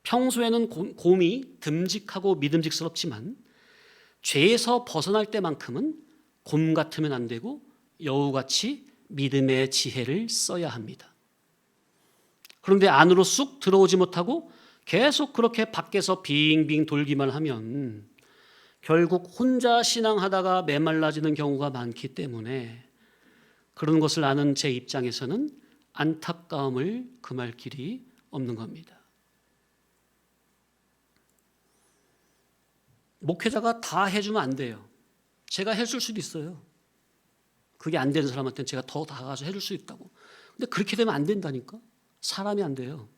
평소에는 곰이 듬직하고 믿음직스럽지만 죄에서 벗어날 때만큼은 곰 같으면 안 되고 여우같이 믿음의 지혜를 써야 합니다. 그런데 안으로 쑥 들어오지 못하고 계속 그렇게 밖에서 빙빙 돌기만 하면 결국 혼자 신앙하다가 메말라지는 경우가 많기 때문에 그런 것을 아는 제 입장에서는 안타까움을 금할 길이 없는 겁니다. 목회자가 다 해주면 안 돼요. 제가 해줄 수도 있어요. 그게 안 되는 사람한테는 제가 더 다가가서 해줄 수 있다고. 근데 그렇게 되면 안 된다니까. 사람이 안 돼요.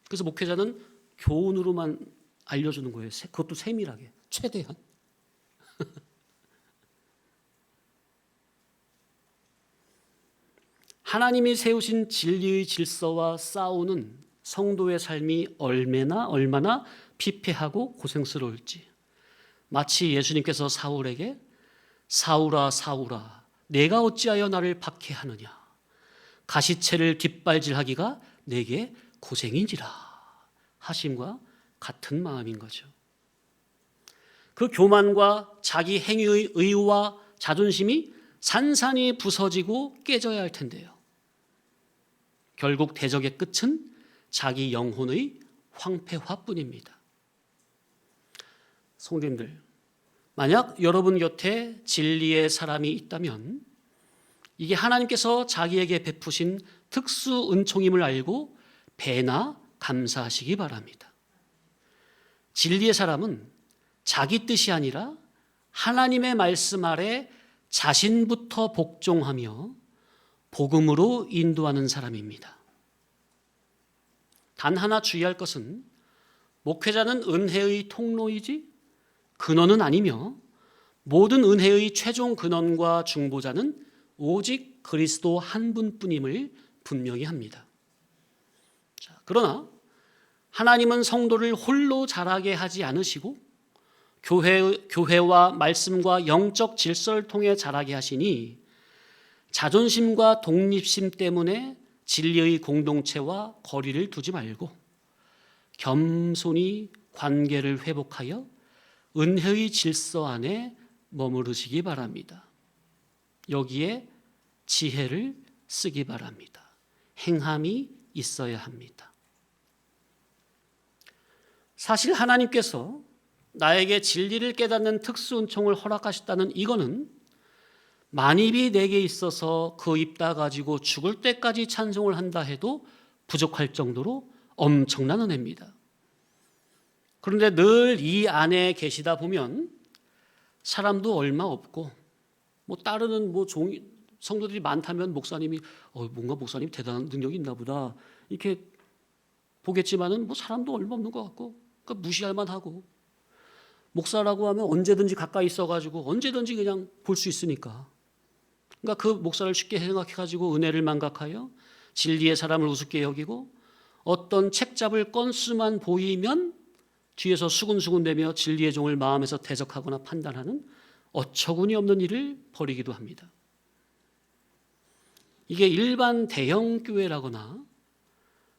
그래서 목회자는 교훈으로만 알려주는 거예요. 그것도 세밀하게, 최대한. 하나님이 세우신 진리의 질서와 싸우는 성도의 삶이 얼마나 피폐하고 고생스러울지. 마치 예수님께서 사울에게 사울아 사울아 내가 어찌하여 나를 박해하느냐 가시채를 뒷발질하기가 내게 고생인지라 하심과 같은 마음인 거죠. 그 교만과 자기 행위의 의와 자존심이 산산이 부서지고 깨져야 할 텐데요. 결국 대적의 끝은 자기 영혼의 황폐화뿐입니다. 성도님들, 만약 여러분 곁에 진리의 사람이 있다면 이게 하나님께서 자기에게 베푸신 특수 은총임을 알고 배나 감사하시기 바랍니다. 진리의 사람은 자기 뜻이 아니라 하나님의 말씀 아래 자신부터 복종하며 복음으로 인도하는 사람입니다. 단 하나 주의할 것은 목회자는 은혜의 통로이지 근원은 아니며 모든 은혜의 최종 근원과 중보자는 오직 그리스도 한 분뿐임을 분명히 합니다. 그러나 하나님은 성도를 홀로 자라게 하지 않으시고 교회와 말씀과 영적 질서를 통해 자라게 하시니 자존심과 독립심 때문에 진리의 공동체와 거리를 두지 말고 겸손히 관계를 회복하여 은혜의 질서 안에 머무르시기 바랍니다. 여기에 지혜를 쓰기 바랍니다. 행함이 있어야 합니다. 사실 하나님께서 나에게 진리를 깨닫는 특수 은총을 허락하셨다는 이거는 만입이 내게 있어서 그 입 다 가지고 죽을 때까지 찬송을 한다 해도 부족할 정도로 엄청난 은혜입니다. 그런데 늘 이 안에 계시다 보면 사람도 얼마 없고 따르는 성도들이 많다면 목사님이 뭔가 목사님 대단한 능력이 있나 보다 이렇게 보겠지만은 사람도 얼마 없는 것 같고 그러니까 무시할 만하고 목사라고 하면 언제든지 가까이 있어가지고 언제든지 그냥 볼 수 있으니까 그러니까 그 목사를 쉽게 생각해가지고 은혜를 망각하여 진리의 사람을 우습게 여기고 어떤 책 잡을 건수만 보이면 뒤에서 수군수군대며 진리의 종을 마음에서 대적하거나 판단하는 어처구니 없는 일을 벌이기도 합니다. 이게 일반 대형 교회라거나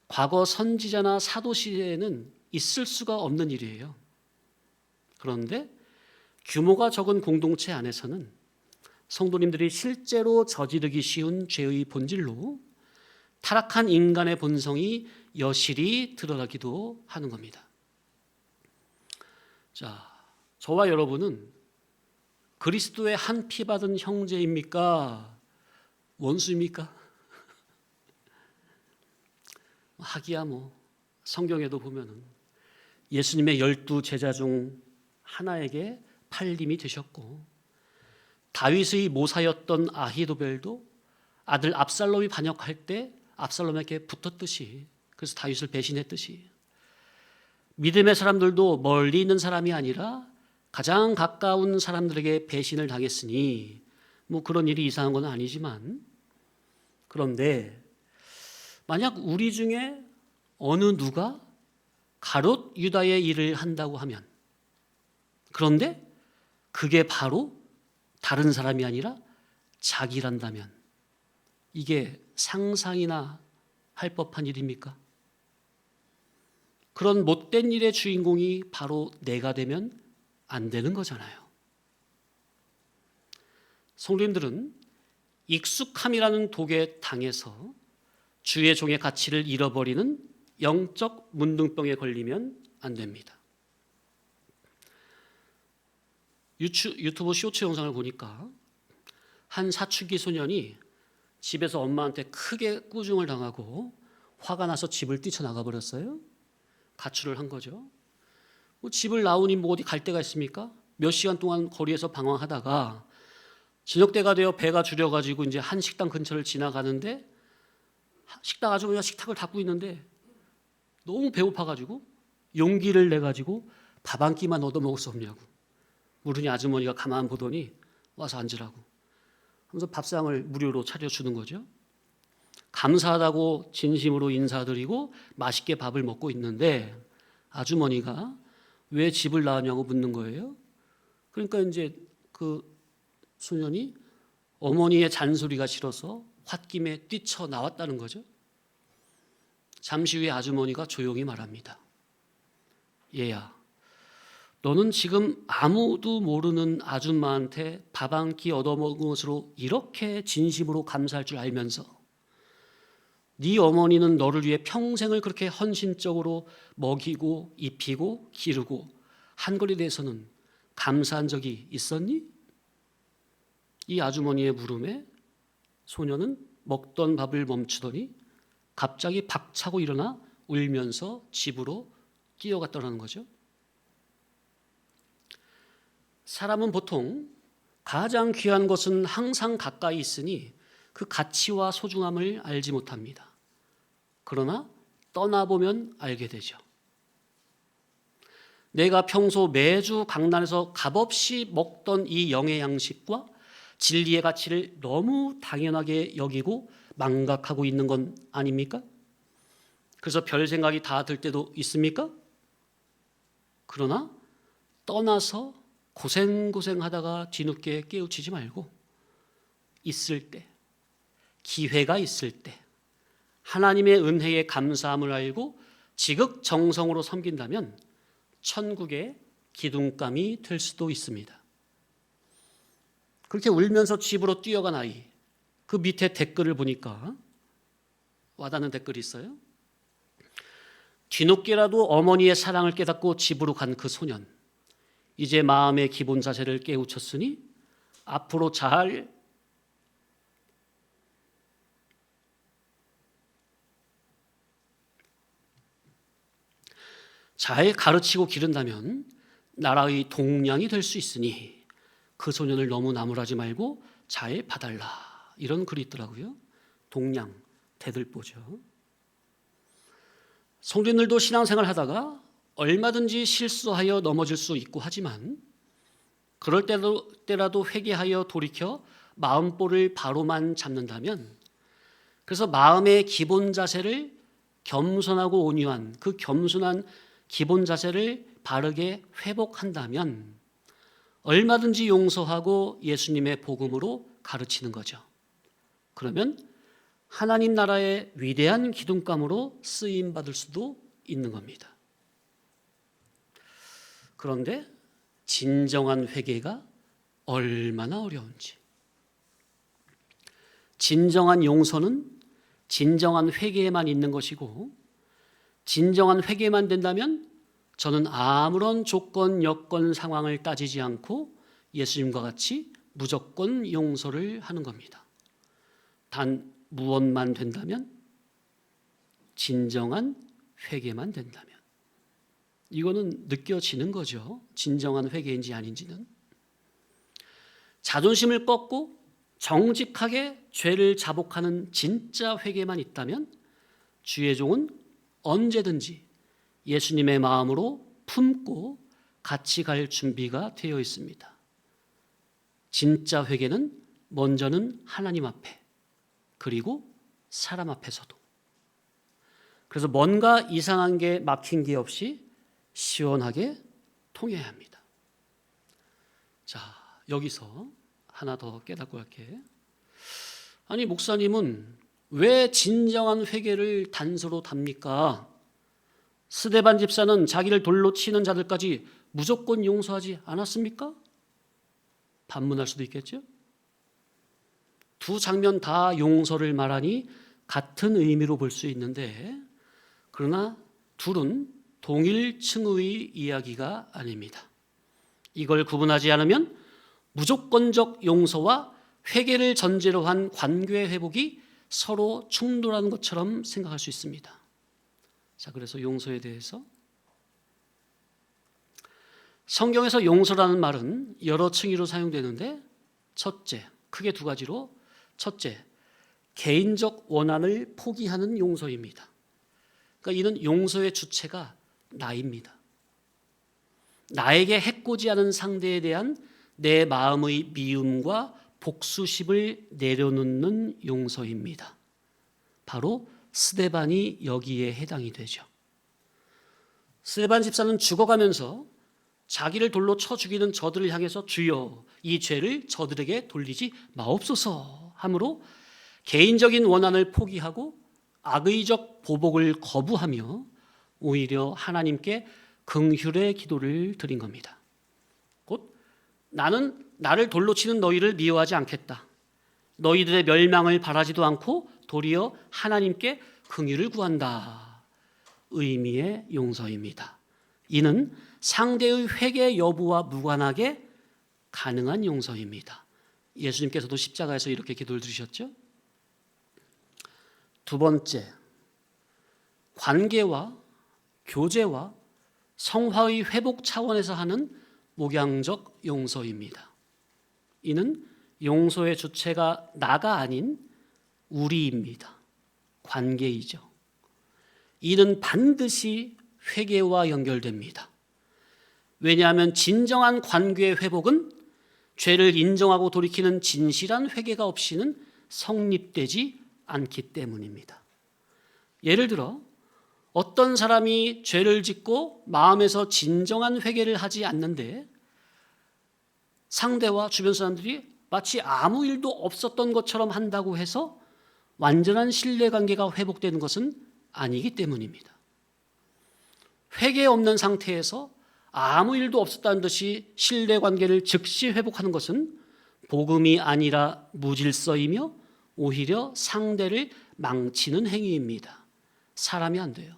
과거 선지자나 사도 시대에는 있을 수가 없는 일이에요. 그런데 규모가 적은 공동체 안에서는 성도님들이 실제로 저지르기 쉬운 죄의 본질로 타락한 인간의 본성이 여실히 드러나기도 하는 겁니다. 자, 저와 여러분은 그리스도의 한 피 받은 형제입니까? 원수입니까? 하기야 성경에도 보면은 예수님의 12 제자 중 하나에게 팔림이 되셨고, 다윗의 모사였던 아히도벨도 아들 압살롬이 반역할 때 압살롬에게 붙었듯이, 그래서 다윗을 배신했듯이, 믿음의 사람들도 멀리 있는 사람이 아니라 가장 가까운 사람들에게 배신을 당했으니 뭐 그런 일이 이상한 건 아니지만, 그런데 만약 우리 중에 어느 누가 가롯 유다의 일을 한다고 하면, 그런데 그게 바로 다른 사람이 아니라 자기란다면, 이게 상상이나 할 법한 일입니까? 그런 못된 일의 주인공이 바로 내가 되면 안 되는 거잖아요. 성도님들은 익숙함이라는 독에 당해서 주의 종의 가치를 잃어버리는 영적 문둥병에 걸리면 안 됩니다. 유튜브 쇼츠 영상을 보니까 한 사춘기 소년이 집에서 엄마한테 크게 꾸중을 당하고 화가 나서 집을 뛰쳐나가 버렸어요. 가출을 한 거죠. 뭐 집을 나오니 뭐 어디 갈 데가 있습니까? 몇 시간 동안 거리에서 방황하다가 저녁 때가 되어 배가 줄여가지고 이제 한 식당 근처를 지나가는데, 식당 아주머니가 식탁을 닦고 있는데 너무 배고파가지고 용기를 내가지고 밥 한 끼만 얻어 먹을 수 없냐고 물으니 아주머니가 가만 보더니 와서 앉으라고 하면서 밥상을 무료로 차려주는 거죠. 감사하다고 진심으로 인사드리고 맛있게 밥을 먹고 있는데 아주머니가 왜 집을 나왔냐고 묻는 거예요. 그러니까 이제 그 소년이 어머니의 잔소리가 싫어서 홧김에 뛰쳐나왔다는 거죠. 잠시 후에 아주머니가 조용히 말합니다. 얘야, 너는 지금 아무도 모르는 아줌마한테 밥 한 끼 얻어먹은 것으로 이렇게 진심으로 감사할 줄 알면서 네 어머니는 너를 위해 평생을 그렇게 헌신적으로 먹이고 입히고 기르고 한 것에 대해서는 감사한 적이 있었니? 이 아주머니의 물음에 소녀는 먹던 밥을 멈추더니 갑자기 박차고 일어나 울면서 집으로 뛰어갔더라는 거죠. 사람은 보통 가장 귀한 것은 항상 가까이 있으니 그 가치와 소중함을 알지 못합니다. 그러나 떠나보면 알게 되죠. 내가 평소 매주 강단에서 값없이 먹던 이 영의 양식과 진리의 가치를 너무 당연하게 여기고 망각하고 있는 건 아닙니까? 그래서 별 생각이 다 들 때도 있습니까? 그러나 떠나서 고생하다가 뒤늦게 깨우치지 말고 있을 때, 기회가 있을 때 하나님의 은혜에 감사함을 알고 지극정성으로 섬긴다면 천국의 기둥감이 될 수도 있습니다. 그렇게 울면서 집으로 뛰어간 아이, 그 밑에 댓글을 보니까 와닿는 댓글이 있어요. 뒤늦게라도 어머니의 사랑을 깨닫고 집으로 간 그 소년, 이제 마음의 기본 자세를 깨우쳤으니 앞으로 잘 가르치고 기른다면 나라의 동량이 될 수 있으니 그 소년을 너무 나무라지 말고 잘 봐달라. 이런 글이 있더라고요. 동량, 대들보죠. 성도님들도 신앙생활 하다가 얼마든지 실수하여 넘어질 수 있고 하지만 그럴 때라도 회개하여 돌이켜 마음볼을 바로만 잡는다면, 그래서 마음의 기본 자세를 겸손하고 온유한 그 겸손한 기본 자세를 바르게 회복한다면 얼마든지 용서하고 예수님의 복음으로 가르치는 거죠. 그러면 하나님 나라의 위대한 기둥감으로 쓰임받을 수도 있는 겁니다. 그런데 진정한 회개가 얼마나 어려운지, 진정한 용서는 진정한 회개에만 있는 것이고, 진정한 회개만 된다면 저는 아무런 조건, 여건, 상황을 따지지 않고 예수님과 같이 무조건 용서를 하는 겁니다. 단 무엇만 된다면? 진정한 회개만 된다면. 이거는 느껴지는 거죠. 진정한 회개인지 아닌지는. 자존심을 꺾고 정직하게 죄를 자복하는 진짜 회개만 있다면 주의 종은 언제든지 예수님의 마음으로 품고 같이 갈 준비가 되어 있습니다. 진짜 회개는 먼저는 하나님 앞에, 그리고 사람 앞에서도. 그래서 뭔가 이상한 게 막힌 게 없이 시원하게 통해야 합니다. 자, 여기서 하나 더 깨닫고 갈게. 아니, 목사님은 왜 진정한 회개를 단서로 답니까? 스데반 집사는 자기를 돌로 치는 자들까지 무조건 용서하지 않았습니까? 반문할 수도 있겠죠? 두 장면 다 용서를 말하니 같은 의미로 볼 수 있는데, 그러나 둘은 동일 층의 이야기가 아닙니다. 이걸 구분하지 않으면 무조건적 용서와 회개를 전제로 한 관계 회복이 서로 충돌하는 것처럼 생각할 수 있습니다. 자, 그래서 용서에 대해서 성경에서 용서라는 말은 여러 층위로 사용되는데, 첫째, 크게 두 가지로, 첫째, 개인적 원한을 포기하는 용서입니다. 그러니까 이는 용서의 주체가 나입니다. 나에게 해코지 않은 상대에 대한 내 마음의 미움과 복수심을 내려놓는 용서입니다. 바로 스데반이 여기에 해당이 되죠. 스데반 집사는 죽어가면서 자기를 돌로 쳐 죽이는 저들을 향해서 주여 이 죄를 저들에게 돌리지 마옵소서 하므로 개인적인 원한을 포기하고 악의적 보복을 거부하며 오히려 하나님께 긍휼의 기도를 드린 겁니다. 곧 나는 나를 돌로 치는 너희를 미워하지 않겠다. 너희들의 멸망을 바라지도 않고 도리어 하나님께 긍휼을 구한다. 의미의 용서입니다. 이는 상대의 회개 여부와 무관하게 가능한 용서입니다. 예수님께서도 십자가에서 이렇게 기도를 드리셨죠. 두 번째, 관계와 교제와 성화의 회복 차원에서 하는 목양적 용서입니다. 이는 용서의 주체가 나가 아닌 우리입니다. 관계이죠. 이는 반드시 회개와 연결됩니다. 왜냐하면 진정한 관계의 회복은 죄를 인정하고 돌이키는 진실한 회개가 없이는 성립되지 않기 때문입니다. 예를 들어 어떤 사람이 죄를 짓고 마음에서 진정한 회개를 하지 않는데 상대와 주변 사람들이 마치 아무 일도 없었던 것처럼 한다고 해서 완전한 신뢰관계가 회복되는 것은 아니기 때문입니다. 회개 없는 상태에서 아무 일도 없었다는 듯이 신뢰관계를 즉시 회복하는 것은 복음이 아니라 무질서이며 오히려 상대를 망치는 행위입니다. 사람이 안 돼요.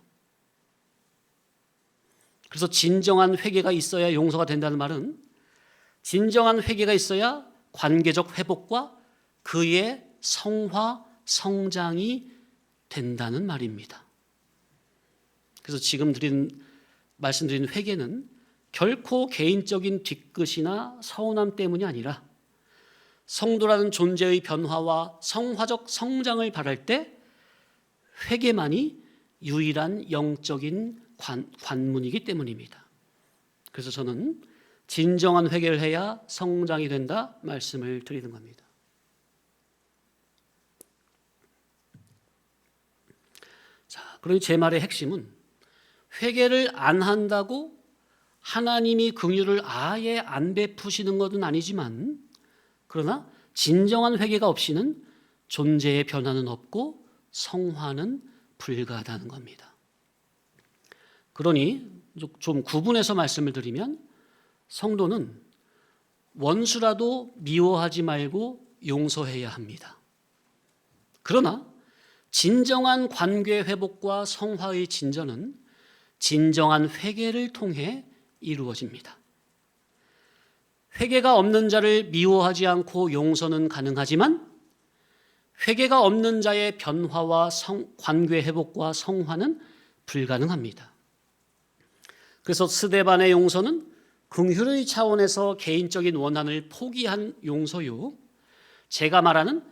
그래서 진정한 회개가 있어야 용서가 된다는 말은 진정한 회개가 있어야 관계적 회복과 그의 성화, 성장이 된다는 말입니다. 그래서 지금 말씀드린 회개는 결코 개인적인 뒤끝이나 서운함 때문이 아니라 성도라는 존재의 변화와 성화적 성장을 바랄 때 회개만이 유일한 영적인 관문이기 때문입니다. 그래서 저는 진정한 회개를 해야 성장이 된다 말씀을 드리는 겁니다. 자, 그러니 제 말의 핵심은 회개를 안 한다고 하나님이 긍휼을 아예 안 베푸시는 것은 아니지만, 그러나 진정한 회개가 없이는 존재의 변화는 없고 성화는 불가하다는 겁니다. 그러니 좀 구분해서 말씀을 드리면 성도는 원수라도 미워하지 말고 용서해야 합니다. 그러나 진정한 관계 회복과 성화의 진전은 진정한 회개를 통해 이루어집니다. 회개가 없는 자를 미워하지 않고 용서는 가능하지만 회개가 없는 자의 변화와 관계 회복과 성화는 불가능합니다. 그래서 스데반의 용서는 긍휼의 차원에서 개인적인 원한을 포기한 용서요. 제가 말하는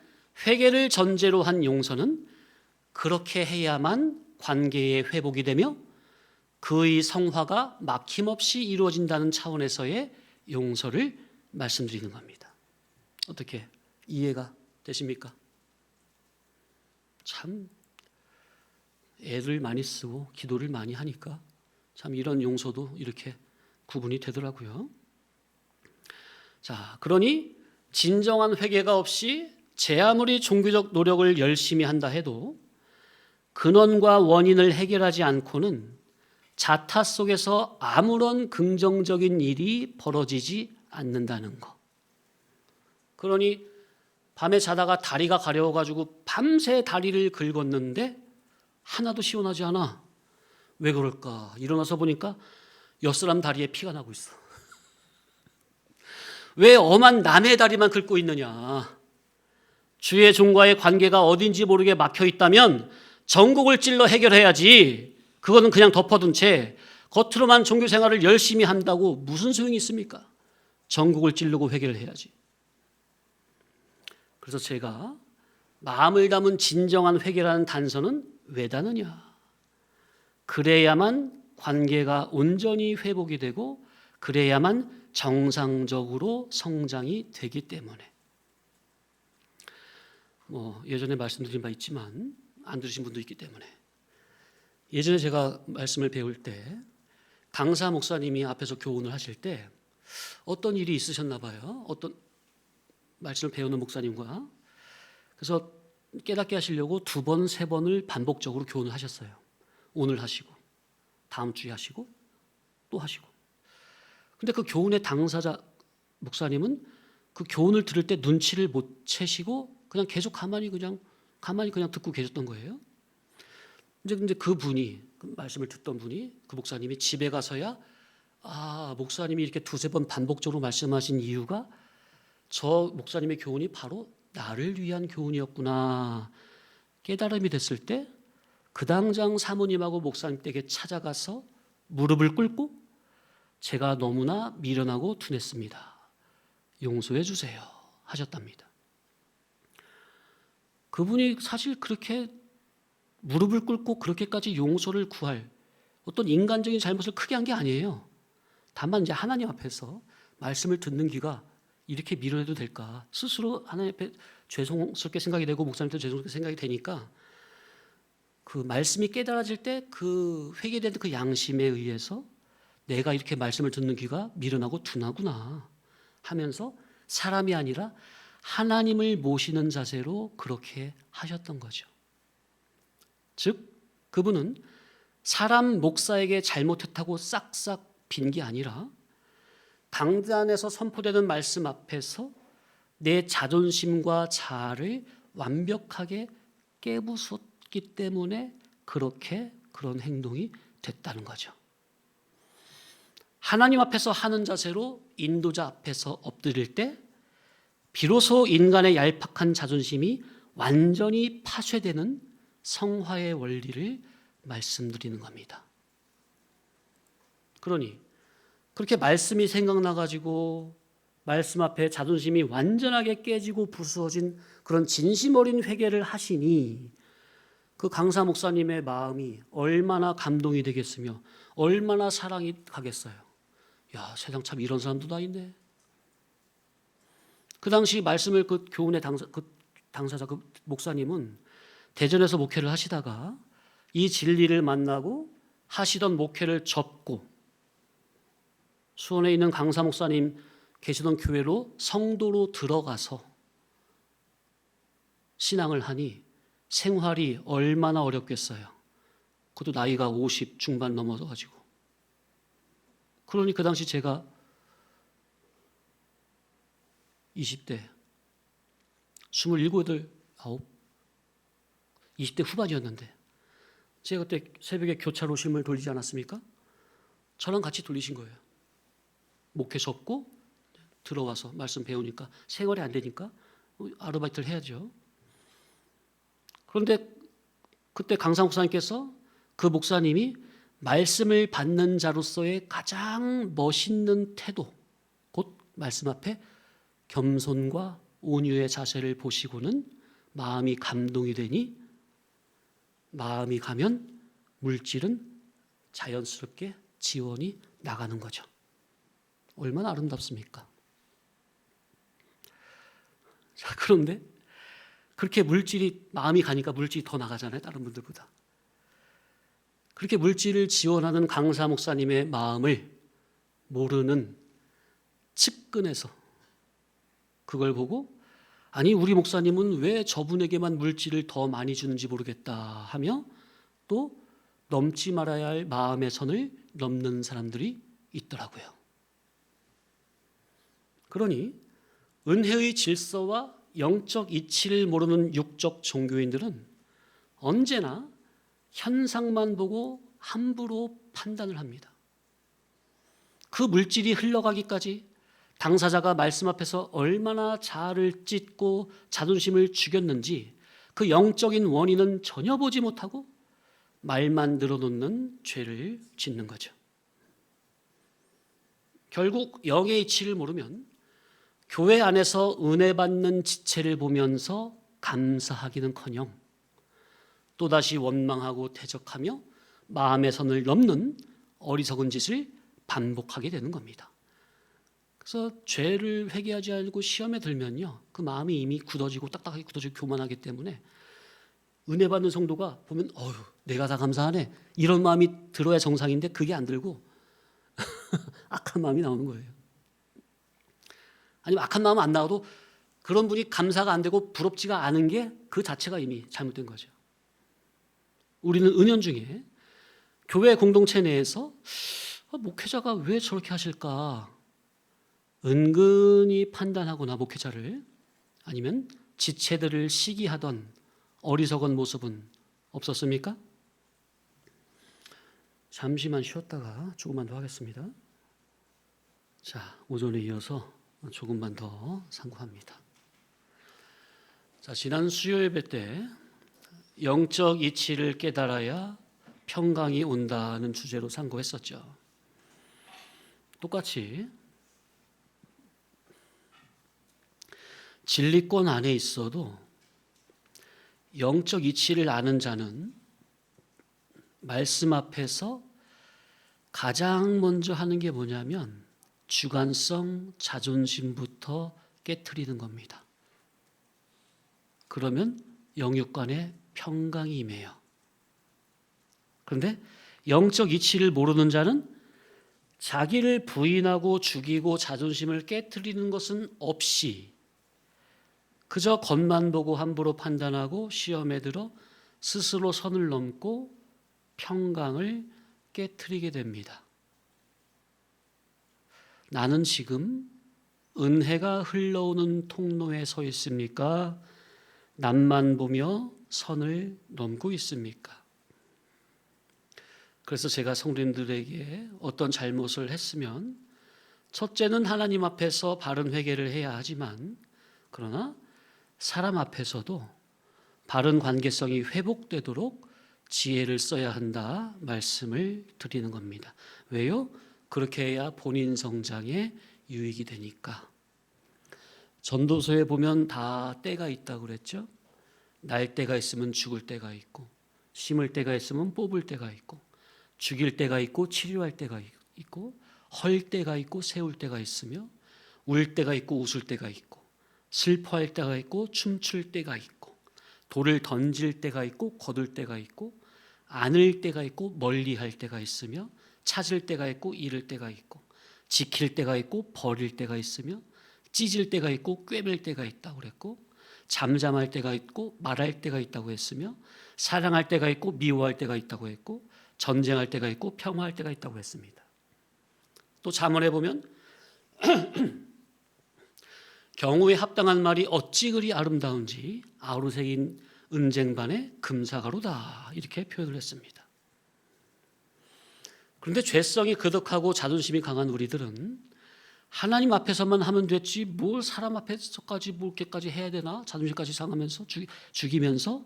회개를 전제로 한 용서는 그렇게 해야만 관계의 회복이 되며 그의 성화가 막힘없이 이루어진다는 차원에서의 용서를 말씀드리는 겁니다. 어떻게 이해가 되십니까? 참 애를 많이 쓰고 기도를 많이 하니까 참 이런 용서도 이렇게 구분이 되더라고요. 자, 그러니 진정한 회개가 없이 제 아무리 종교적 노력을 열심히 한다 해도 근원과 원인을 해결하지 않고는 자타 속에서 아무런 긍정적인 일이 벌어지지 않는다는 거. 그러니 밤에 자다가 다리가 가려워가지고 밤새 다리를 긁었는데 하나도 시원하지 않아. 왜 그럴까? 일어나서 보니까 옆 사람 다리에 피가 나고 있어. 왜 엄한 남의 다리만 긁고 있느냐? 주의 종과의 관계가 어딘지 모르게 막혀 있다면 전곡을 찔러 해결해야지. 그거는 그냥 덮어둔 채 겉으로만 종교 생활을 열심히 한다고 무슨 소용이 있습니까? 전곡을 찌르고 회개를 해야지. 그래서 제가 마음을 담은 진정한 회개라는 단서는 왜 다느냐? 그래야만 관계가 온전히 회복이 되고 그래야만 정상적으로 성장이 되기 때문에. 예전에 말씀드린 바 있지만 안 들으신 분도 있기 때문에. 예전에 제가 말씀을 배울 때 강사 목사님이 앞에서 교훈을 하실 때 어떤 일이 있으셨나 봐요. 어떤 말씀을 배우는 목사님과. 그래서 깨닫게 하시려고 2번, 3번을 반복적으로 교훈을 하셨어요. 오늘 하시고 다음 주에 하시고 또 하시고. 근데 그 교훈의 당사자 목사님은 그 교훈을 들을 때 눈치를 못 채시고 그냥 계속 가만히 그냥 듣고 계셨던 거예요. 이제 그 분이, 그 말씀을 듣던 분이, 그 목사님이 집에 가서야 목사님이 이렇게 2-3번 반복적으로 말씀하신 이유가 저 목사님의 교훈이 바로 나를 위한 교훈이었구나 깨달음이 됐을 때 그 당장 사모님하고 목사님 댁에 찾아가서 무릎을 꿇고 제가 너무나 미련하고 둔했습니다. 용서해 주세요 하셨답니다. 그분이 사실 그렇게 무릎을 꿇고 그렇게까지 용서를 구할 어떤 인간적인 잘못을 크게 한 게 아니에요. 다만 이제 하나님 앞에서 말씀을 듣는 귀가 이렇게 미련해도 될까? 스스로 하나님 앞에 죄송스럽게 생각이 되고 목사님도 죄송스럽게 생각이 되니까 그 말씀이 깨달아질 때 그 회개된 그 양심에 의해서 내가 이렇게 말씀을 듣는 귀가 미련하고 둔하구나 하면서 사람이 아니라 하나님을 모시는 자세로 그렇게 하셨던 거죠. 즉 그분은 사람 목사에게 잘못했다고 싹싹 빈 게 아니라 강단에서 선포되는 말씀 앞에서 내 자존심과 자아를 완벽하게 깨부쉈기 때문에 그런 행동이 됐다는 거죠. 하나님 앞에서 하는 자세로 인도자 앞에서 엎드릴 때 비로소 인간의 얄팍한 자존심이 완전히 파쇄되는 성화의 원리를 말씀드리는 겁니다. 그러니 그렇게 말씀이 생각나가지고 말씀 앞에 자존심이 완전하게 깨지고 부수어진 그런 진심 어린 회개를 하시니 그 강사 목사님의 마음이 얼마나 감동이 되겠으며 얼마나 사랑이 가겠어요. 야, 세상 참 이런 사람도 다 있네. 그 당시 말씀을 그 교훈의 당사자 그 목사님은 대전에서 목회를 하시다가 이 진리를 만나고 하시던 목회를 접고 수원에 있는 강사 목사님 계시던 교회로 성도로 들어가서 신앙을 하니 생활이 얼마나 어렵겠어요. 그것도 나이가 50 중반 넘어가지고. 그러니 그 당시 제가 20대 27, 9, 20대 후반이었는데 제가 그때 새벽에 교차로 실물 돌리지 않았습니까? 저랑 같이 돌리신 거예요. 목회 접고 들어와서 말씀 배우니까 생활이 안 되니까 아르바이트를 해야죠. 그런데 그때 강사 목사님께서 그 목사님이 말씀을 받는 자로서의 가장 멋있는 태도, 곧 말씀 앞에 겸손과 온유의 자세를 보시고는 마음이 감동이 되니 마음이 가면 물질은 자연스럽게 지원이 나가는 거죠. 얼마나 아름답습니까? 자, 그런데 그렇게 물질이 마음이 가니까 물질이 더 나가잖아요. 다른 분들보다. 그렇게 물질을 지원하는 강사 목사님의 마음을 모르는 측근에서 그걸 보고 아니 우리 목사님은 왜 저분에게만 물질을 더 많이 주는지 모르겠다 하며 또 넘지 말아야 할 마음의 선을 넘는 사람들이 있더라고요. 그러니 은혜의 질서와 영적 이치를 모르는 육적 종교인들은 언제나 현상만 보고 함부로 판단을 합니다. 그 물질이 흘러가기까지 당사자가 말씀 앞에서 얼마나 자아를 찢고 자존심을 죽였는지 그 영적인 원인은 전혀 보지 못하고 말만 늘어놓는 죄를 짓는 거죠. 결국 영의 이치를 모르면 교회 안에서 은혜 받는 지체를 보면서 감사하기는커녕 또다시 원망하고 대적하며 마음의 선을 넘는 어리석은 짓을 반복하게 되는 겁니다. 그래서 죄를 회개하지 않고 시험에 들면요, 그 마음이 이미 굳어지고 딱딱하게 굳어지고 교만하기 때문에 은혜 받는 성도가 보면 어휴 내가 다 감사하네 이런 마음이 들어야 정상인데 그게 안 들고 악한 마음이 나오는 거예요. 아니면 악한 마음 안 나와도 그런 분이 감사가 안 되고 부럽지가 않은 게 그 자체가 이미 잘못된 거죠. 우리는 은연중에 교회 공동체 내에서 목회자가 왜 저렇게 하실까 은근히 판단하거나 목회자를 아니면 지체들을 시기하던 어리석은 모습은 없었습니까? 잠시만 쉬었다가 조금만 더 하겠습니다. 자, 오전에 이어서 조금만 더 상고합니다. 자, 지난 수요 예배 때 영적 이치를 깨달아야 평강이 온다는 주제로 상고했었죠. 똑같이 진리권 안에 있어도 영적 이치를 아는 자는 말씀 앞에서 가장 먼저 하는 게 뭐냐면 주관성, 자존심부터 깨트리는 겁니다. 그러면 영육간에 평강이 임해요. 그런데 영적 이치를 모르는 자는 자기를 부인하고 죽이고 자존심을 깨트리는 것은 없이 그저 겉만 보고 함부로 판단하고 시험에 들어 스스로 선을 넘고 평강을 깨트리게 됩니다. 나는 지금 은혜가 흘러오는 통로에 서 있습니까? 남만 보며 선을 넘고 있습니까? 그래서 제가 성도님들에게 어떤 잘못을 했으면 첫째는 하나님 앞에서 바른 회개를 해야 하지만 그러나 사람 앞에서도 바른 관계성이 회복되도록 지혜를 써야 한다 말씀을 드리는 겁니다. 왜요? 그렇게 해야 본인 성장에 유익이 되니까. 전도서에 보면 다 때가 있다고 그랬죠. 날 때가 있으면 죽을 때가 있고 심을 때가 있으면 뽑을 때가 있고 죽일 때가 있고 치료할 때가 있고 헐 때가 있고 세울 때가 있으며 울 때가 있고 웃을 때가 있고 슬퍼할 때가 있고 춤출 때가 있고 돌을 던질 때가 있고 거둘 때가 있고 안을 때가 있고 멀리할 때가 있으며 찾을 때가 있고 잃을 때가 있고 지킬 때가 있고 버릴 때가 있으며 찢을 때가 있고 꿰맬 때가 있다고 그랬고 잠잠할 때가 있고 말할 때가 있다고 했으며 사랑할 때가 있고 미워할 때가 있다고 했고 전쟁할 때가 있고 평화할 때가 있다고 했습니다. 또 잠언에 보면 경우에 합당한 말이 어찌 그리 아름다운지 아우르색인 은쟁반의 금사가로다 이렇게 표현을 했습니다. 그런데 죄성이 그득하고 자존심이 강한 우리들은 하나님 앞에서만 하면 됐지 뭘 사람 앞에서까지 그렇게까지 해야 되나 자존심까지 상하면서 죽이면서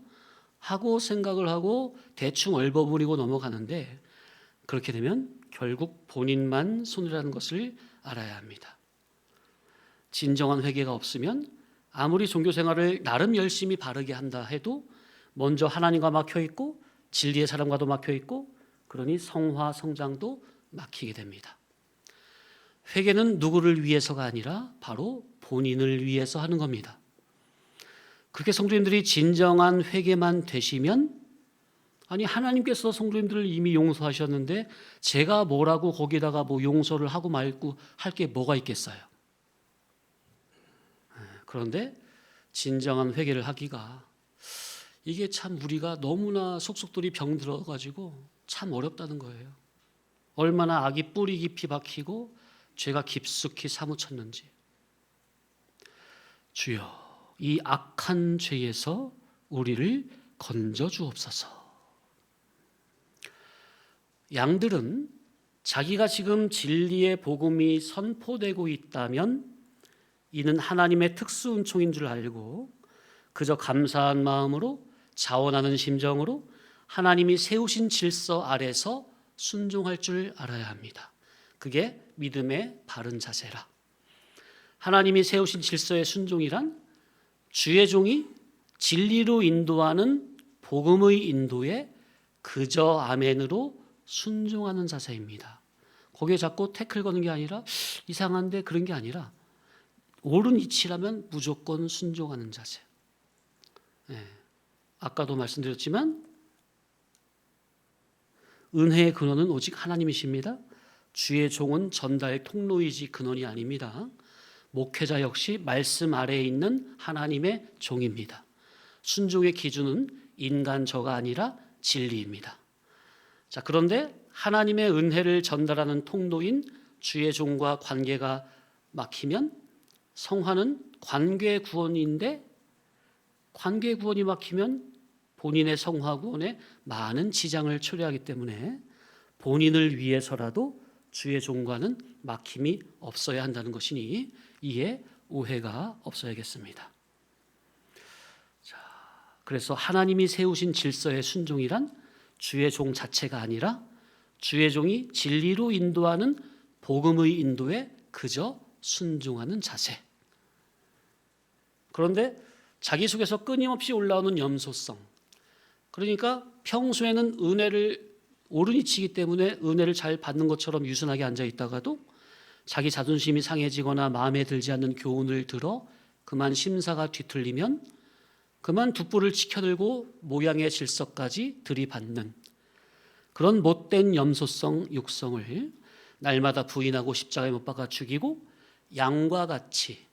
하고 생각을 하고 대충 얼버무리고 넘어가는데 그렇게 되면 결국 본인만 손해라는 것을 알아야 합니다. 진정한 회개가 없으면 아무리 종교 생활을 나름 열심히 바르게 한다 해도 먼저 하나님과 막혀 있고 진리의 사람과도 막혀 있고, 그러니 성화 성장도 막히게 됩니다. 회개는 누구를 위해서가 아니라 바로 본인을 위해서 하는 겁니다. 그렇게 성도님들이 진정한 회개만 되시면, 아니 하나님께서 성도님들을 이미 용서하셨는데 제가 뭐라고 거기다가 뭐 용서를 하고 말고 할 게 뭐가 있겠어요. 그런데 진정한 회개를 하기가, 이게 참 우리가 너무나 속속들이 병들어가지고 참 어렵다는 거예요. 얼마나 악이 뿌리 깊이 박히고 죄가 깊숙이 사무쳤는지. 주여, 이 악한 죄에서 우리를 건져 주옵소서. 양들은 자기가 지금 진리의 복음이 선포되고 있다면 이는 하나님의 특수 은총인 줄 알고 그저 감사한 마음으로 자원하는 심정으로 하나님이 세우신 질서 아래서 순종할 줄 알아야 합니다. 그게 믿음의 바른 자세라. 하나님이 세우신 질서의 순종이란 주의 종이 진리로 인도하는 복음의 인도에 그저 아멘으로 순종하는 자세입니다. 거기에 자꾸 태클 거는 게 아니라 이상한데 그런 게 아니라 옳은 이치라면 무조건 순종하는 자세. 아까도 말씀드렸지만 은혜의 근원은 오직 하나님이십니다. 주의 종은 전달 통로이지 근원이 아닙니다. 목회자 역시 말씀 아래에 있는 하나님의 종입니다. 순종의 기준은 인간 저가 아니라 진리입니다. 자, 그런데 하나님의 은혜를 전달하는 통로인 주의 종과 관계가 막히면 성화는 관계 구원인데, 관계 구원이 막히면 본인의 성화 구원에 많은 지장을 초래하기 때문에 본인을 위해서라도 주의 종과는 막힘이 없어야 한다는 것이니 이에 오해가 없어야겠습니다. 자, 그래서 하나님이 세우신 질서의 순종이란 주의 종 자체가 아니라 주의 종이 진리로 인도하는 복음의 인도에 그저 순종하는 자세. 그런데 자기 속에서 끊임없이 올라오는 염소성, 그러니까 평소에는 은혜를 옳은 이치이기 때문에 은혜를 잘 받는 것처럼 유순하게 앉아 있다가도 자기 자존심이 상해지거나 마음에 들지 않는 교훈을 들어 그만 심사가 뒤틀리면 그만 돛불을 치켜들고 모양의 질서까지 들이받는 그런 못된 염소성 육성을 날마다 부인하고 십자가에 못 박아 죽이고, 양과 같이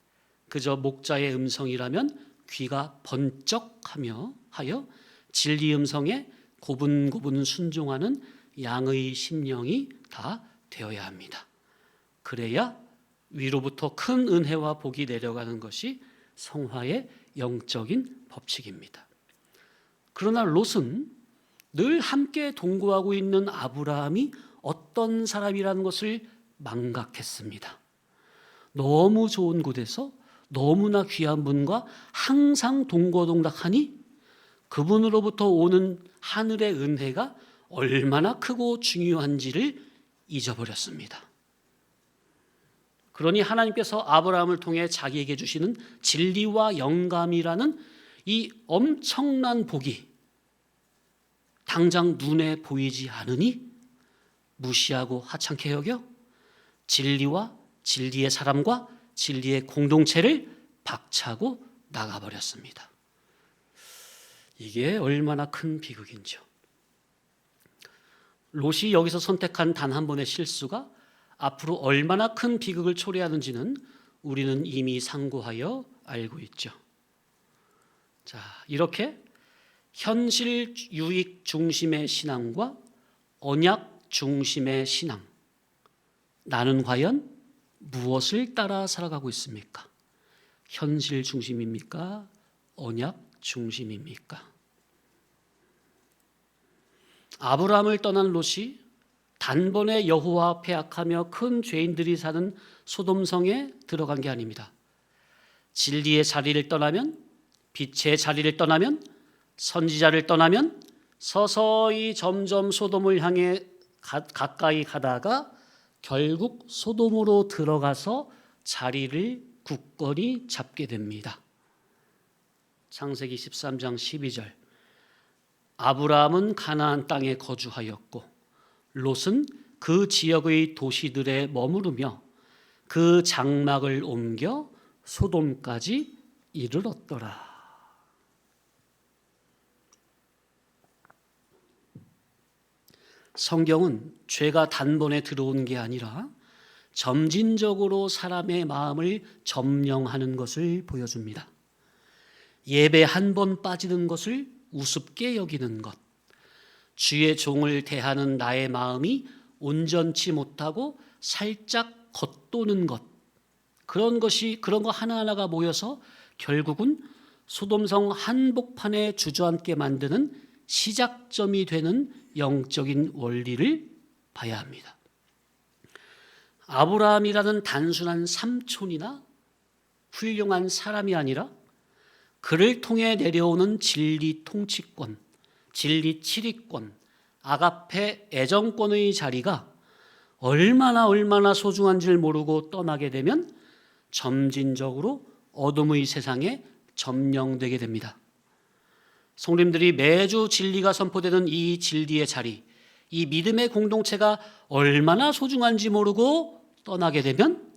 그저 목자의 음성이라면 귀가 번쩍하며 하여 진리 음성에 고분고분 순종하는 양의 심령이 다 되어야 합니다. 그래야 위로부터 큰 은혜와 복이 내려가는 것이 성화의 영적인 법칙입니다. 그러나 롯은 늘 함께 동거하고 있는 아브라함이 어떤 사람이라는 것을 망각했습니다. 너무 좋은 곳에서 너무나 귀한 분과 항상 동거동락하니 그분으로부터 오는 하늘의 은혜가 얼마나 크고 중요한지를 잊어버렸습니다. 그러니 하나님께서 아브라함을 통해 자기에게 주시는 진리와 영감이라는 이 엄청난 복이 당장 눈에 보이지 않으니 무시하고 하찮게 여겨 진리와 진리의 사람과 진리의 공동체를 박차고 나가버렸습니다. 이게 얼마나 큰 비극인지요. 롯이 여기서 선택한 단 한 번의 실수가 앞으로 얼마나 큰 비극을 초래하는지는 우리는 이미 상고하여 알고 있죠. 자, 이렇게 현실 유익 중심의 신앙과 언약 중심의 신앙, 나는 과연 무엇을 따라 살아가고 있습니까? 현실 중심입니까? 언약 중심입니까? 아브라함을 떠난 롯이 단번에 여호와 앞에 악하며 큰 죄인들이 사는 소돔성에 들어간 게 아닙니다. 진리의 자리를 떠나면, 빛의 자리를 떠나면, 선지자를 떠나면 서서히 점점 소돔을 향해 가까이 가다가 결국 소돔으로 들어가서 자리를 굳건히 잡게 됩니다. 창세기 13장 12절. 아브라함은 가나안 땅에 거주하였고 롯은 그 지역의 도시들에 머무르며 그 장막을 옮겨 소돔까지 이르렀더라. 성경은 죄가 단번에 들어오는 게 아니라 점진적으로 사람의 마음을 점령하는 것을 보여줍니다. 예배 한 번 빠지는 것을 우습게 여기는 것, 주의 종을 대하는 나의 마음이 온전치 못하고 살짝 겉도는 것, 그런 거 하나하나가 모여서 결국은 소돔성 한복판에 주저앉게 만드는 시작점이 되는 영적인 원리를 봐야 합니다. 아브라함이라는 단순한 삼촌이나 훌륭한 사람이 아니라 그를 통해 내려오는 진리 통치권, 진리 치리권, 아가페 애정권의 자리가 얼마나 소중한지를 모르고 떠나게 되면 점진적으로 어둠의 세상에 점령되게 됩니다. 성도님들이 매주 진리가 선포되는 이 진리의 자리, 이 믿음의 공동체가 얼마나 소중한지 모르고 떠나게 되면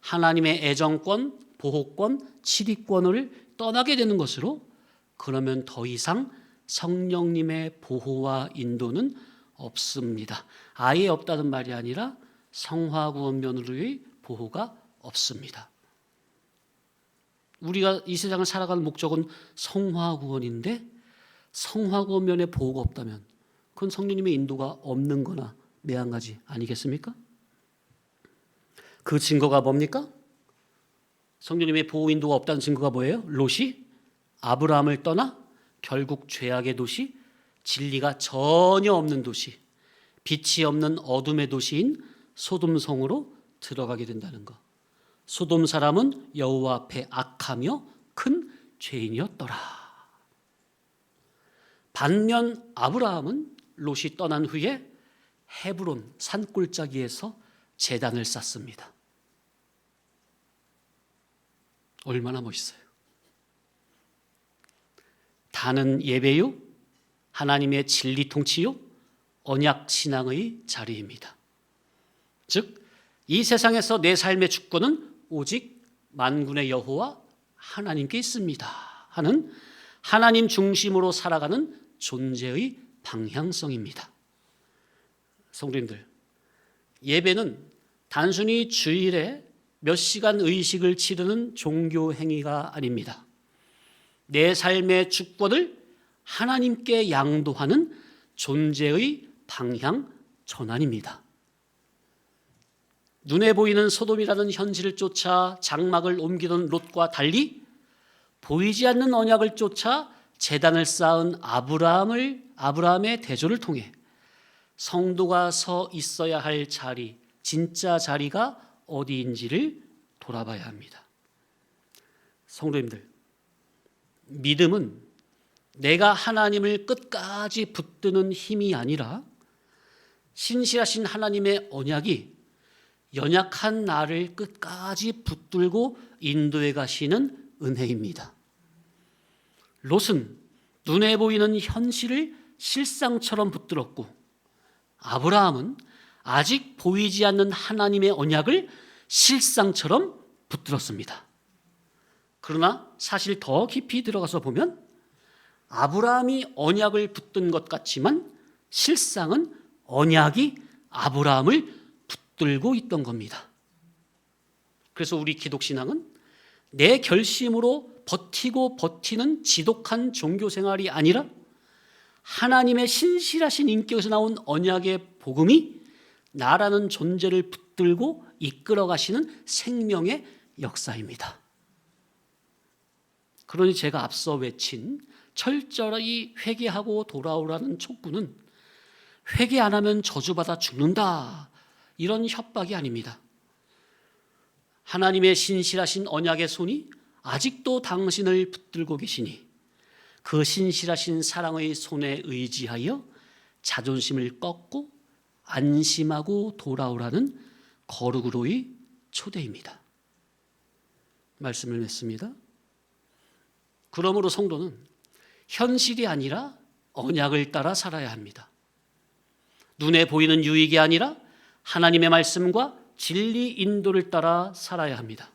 하나님의 애정권, 보호권, 치리권을 떠나게 되는 것으로, 그러면 더 이상 성령님의 보호와 인도는 없습니다. 아예 없다는 말이 아니라 성화구원면으로의 보호가 없습니다. 우리가 이 세상을 살아가는 목적은 성화구원인데 성화구원면에 보호가 없다면 그건 성령님의 인도가 없는 거나 매한가지 아니겠습니까? 그 증거가 뭡니까? 성령님의 보호 인도가 없다는 증거가 뭐예요? 롯이 아브라함을 떠나 결국 죄악의 도시, 진리가 전혀 없는 도시, 빛이 없는 어둠의 도시인 소돔성으로 들어가게 된다는 것. 소돔 사람은 여호와 앞에 악하며 큰 죄인이었더라. 반면 아브라함은 롯이 떠난 후에 헤브론 산골짜기에서 제단을 쌓습니다. 얼마나 멋있어요. 다는 예배요, 하나님의 진리 통치요, 언약 신앙의 자리입니다. 즉, 이 세상에서 내 삶의 주권은 오직 만군의 여호와 하나님께 있습니다 하는 하나님 중심으로 살아가는 존재의 방향성입니다. 성도님들, 예배는 단순히 주일에 몇 시간 의식을 치르는 종교 행위가 아닙니다. 내 삶의 주권을 하나님께 양도하는 존재의 방향 전환입니다. 눈에 보이는 소돔이라는 현실을 쫓아 장막을 옮기던 롯과 달리 보이지 않는 언약을 쫓아 제단을 쌓은 아브라함의 대조를 통해 성도가 서 있어야 할 자리, 진짜 자리가 어디인지를 돌아봐야 합니다. 성도님들, 믿음은 내가 하나님을 끝까지 붙드는 힘이 아니라 신실하신 하나님의 언약이 연약한 나를 끝까지 붙들고 인도해 가시는 은혜입니다. 롯은 눈에 보이는 현실을 실상처럼 붙들었고 아브라함은 아직 보이지 않는 하나님의 언약을 실상처럼 붙들었습니다. 그러나 사실 더 깊이 들어가서 보면 아브라함이 언약을 붙든 것 같지만 실상은 언약이 아브라함을 붙들고 있던 겁니다. 그래서 우리 기독신앙은 내 결심으로 버티고 버티는 지독한 종교생활이 아니라 하나님의 신실하신 인격에서 나온 언약의 복음이 나라는 존재를 붙들고 이끌어 가시는 생명의 역사입니다. 그러니 제가 앞서 외친 철저히 회개하고 돌아오라는 촉구는 회개 안 하면 저주받아 죽는다, 이런 협박이 아닙니다. 하나님의 신실하신 언약의 손이 아직도 당신을 붙들고 계시니 그 신실하신 사랑의 손에 의지하여 자존심을 꺾고 안심하고 돌아오라는 거룩으로의 초대입니다. 말씀을 맺습니다. 그러므로 성도는 현실이 아니라 언약을 따라 살아야 합니다. 눈에 보이는 유익이 아니라 하나님의 말씀과 진리 인도를 따라 살아야 합니다.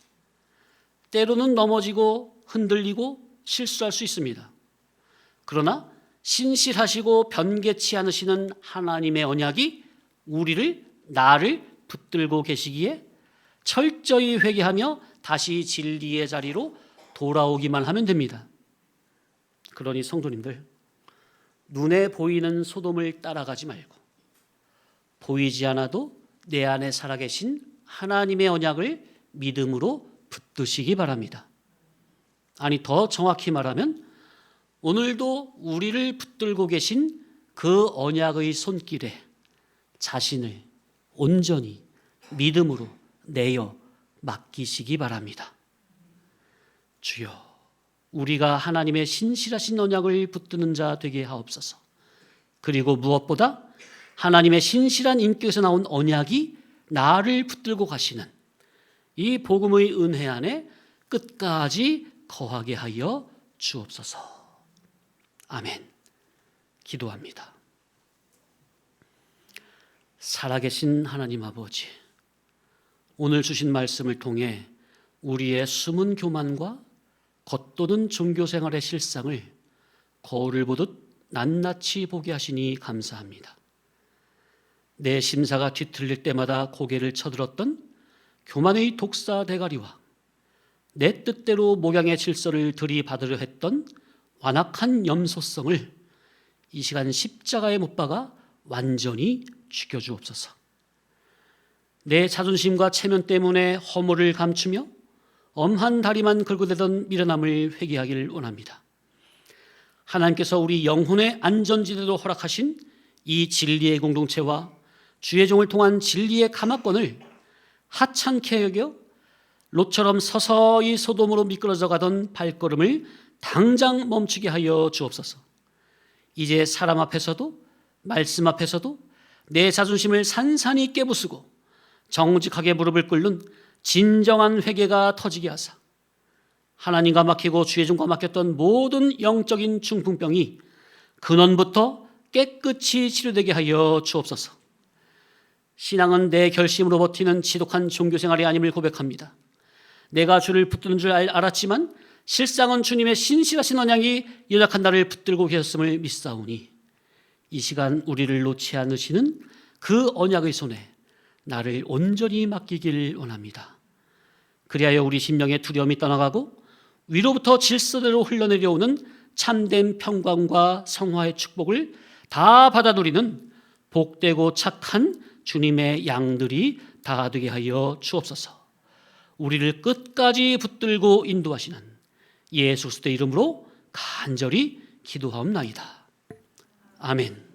때로는 넘어지고 흔들리고 실수할 수 있습니다. 그러나 신실하시고 변개치 않으시는 하나님의 언약이 나를 붙들고 계시기에 철저히 회개하며 다시 진리의 자리로 돌아오기만 하면 됩니다. 그러니 성도님들, 눈에 보이는 소돔을 따라가지 말고 보이지 않아도 내 안에 살아계신 하나님의 언약을 믿음으로 붙드시기 바랍니다. 아니, 더 정확히 말하면 오늘도 우리를 붙들고 계신 그 언약의 손길에 자신을 온전히 믿음으로 내어 맡기시기 바랍니다. 주여, 우리가 하나님의 신실하신 언약을 붙드는 자 되게 하옵소서. 그리고 무엇보다 하나님의 신실한 인격에서 나온 언약이 나를 붙들고 가시는 이 복음의 은혜 안에 끝까지 거하게 하여 주옵소서. 아멘. 기도합니다. 살아계신 하나님 아버지, 오늘 주신 말씀을 통해 우리의 숨은 교만과 겉도는 종교생활의 실상을 거울을 보듯 낱낱이 보게 하시니 감사합니다. 내 심사가 뒤틀릴 때마다 고개를 쳐들었던 교만의 독사 대가리와 내 뜻대로 목양의 질서를 들이받으려 했던 완악한 염소성을 이 시간 십자가에 못 박아 완전히 죽여주옵소서. 내 자존심과 체면 때문에 허물을 감추며 엄한 다리만 긁어대던 미련함을 회개하기를 원합니다. 하나님께서 우리 영혼의 안전지대로 허락하신 이 진리의 공동체와 주의 종을 통한 진리의 가마권을 하찮게 여겨 롯처럼 서서히 소돔으로 미끄러져 가던 발걸음을 당장 멈추게 하여 주옵소서. 이제 사람 앞에서도 말씀 앞에서도 내 자존심을 산산이 깨부수고 정직하게 무릎을 꿇는 진정한 회개가 터지게 하사 하나님과 막히고 주의 종과 막혔던 모든 영적인 중풍병이 근원부터 깨끗이 치료되게 하여 주옵소서. 신앙은 내 결심으로 버티는 지독한 종교생활이 아님을 고백합니다. 내가 주를 붙드는 줄 알았지만 실상은 주님의 신실하신 언약이 연약한 나를 붙들고 계셨음을 믿사오니 이 시간 우리를 놓지 않으시는 그 언약의 손에 나를 온전히 맡기길 원합니다. 그리하여 우리 심령의 두려움이 떠나가고 위로부터 질서대로 흘러내려오는 참된 평강과 성화의 축복을 다 받아 누리는 복되고 착한 주님의 양들이 다 되게 하여 주옵소서. 우리를 끝까지 붙들고 인도하시는 예수 그리스도의 이름으로 간절히 기도하옵나이다. 아멘.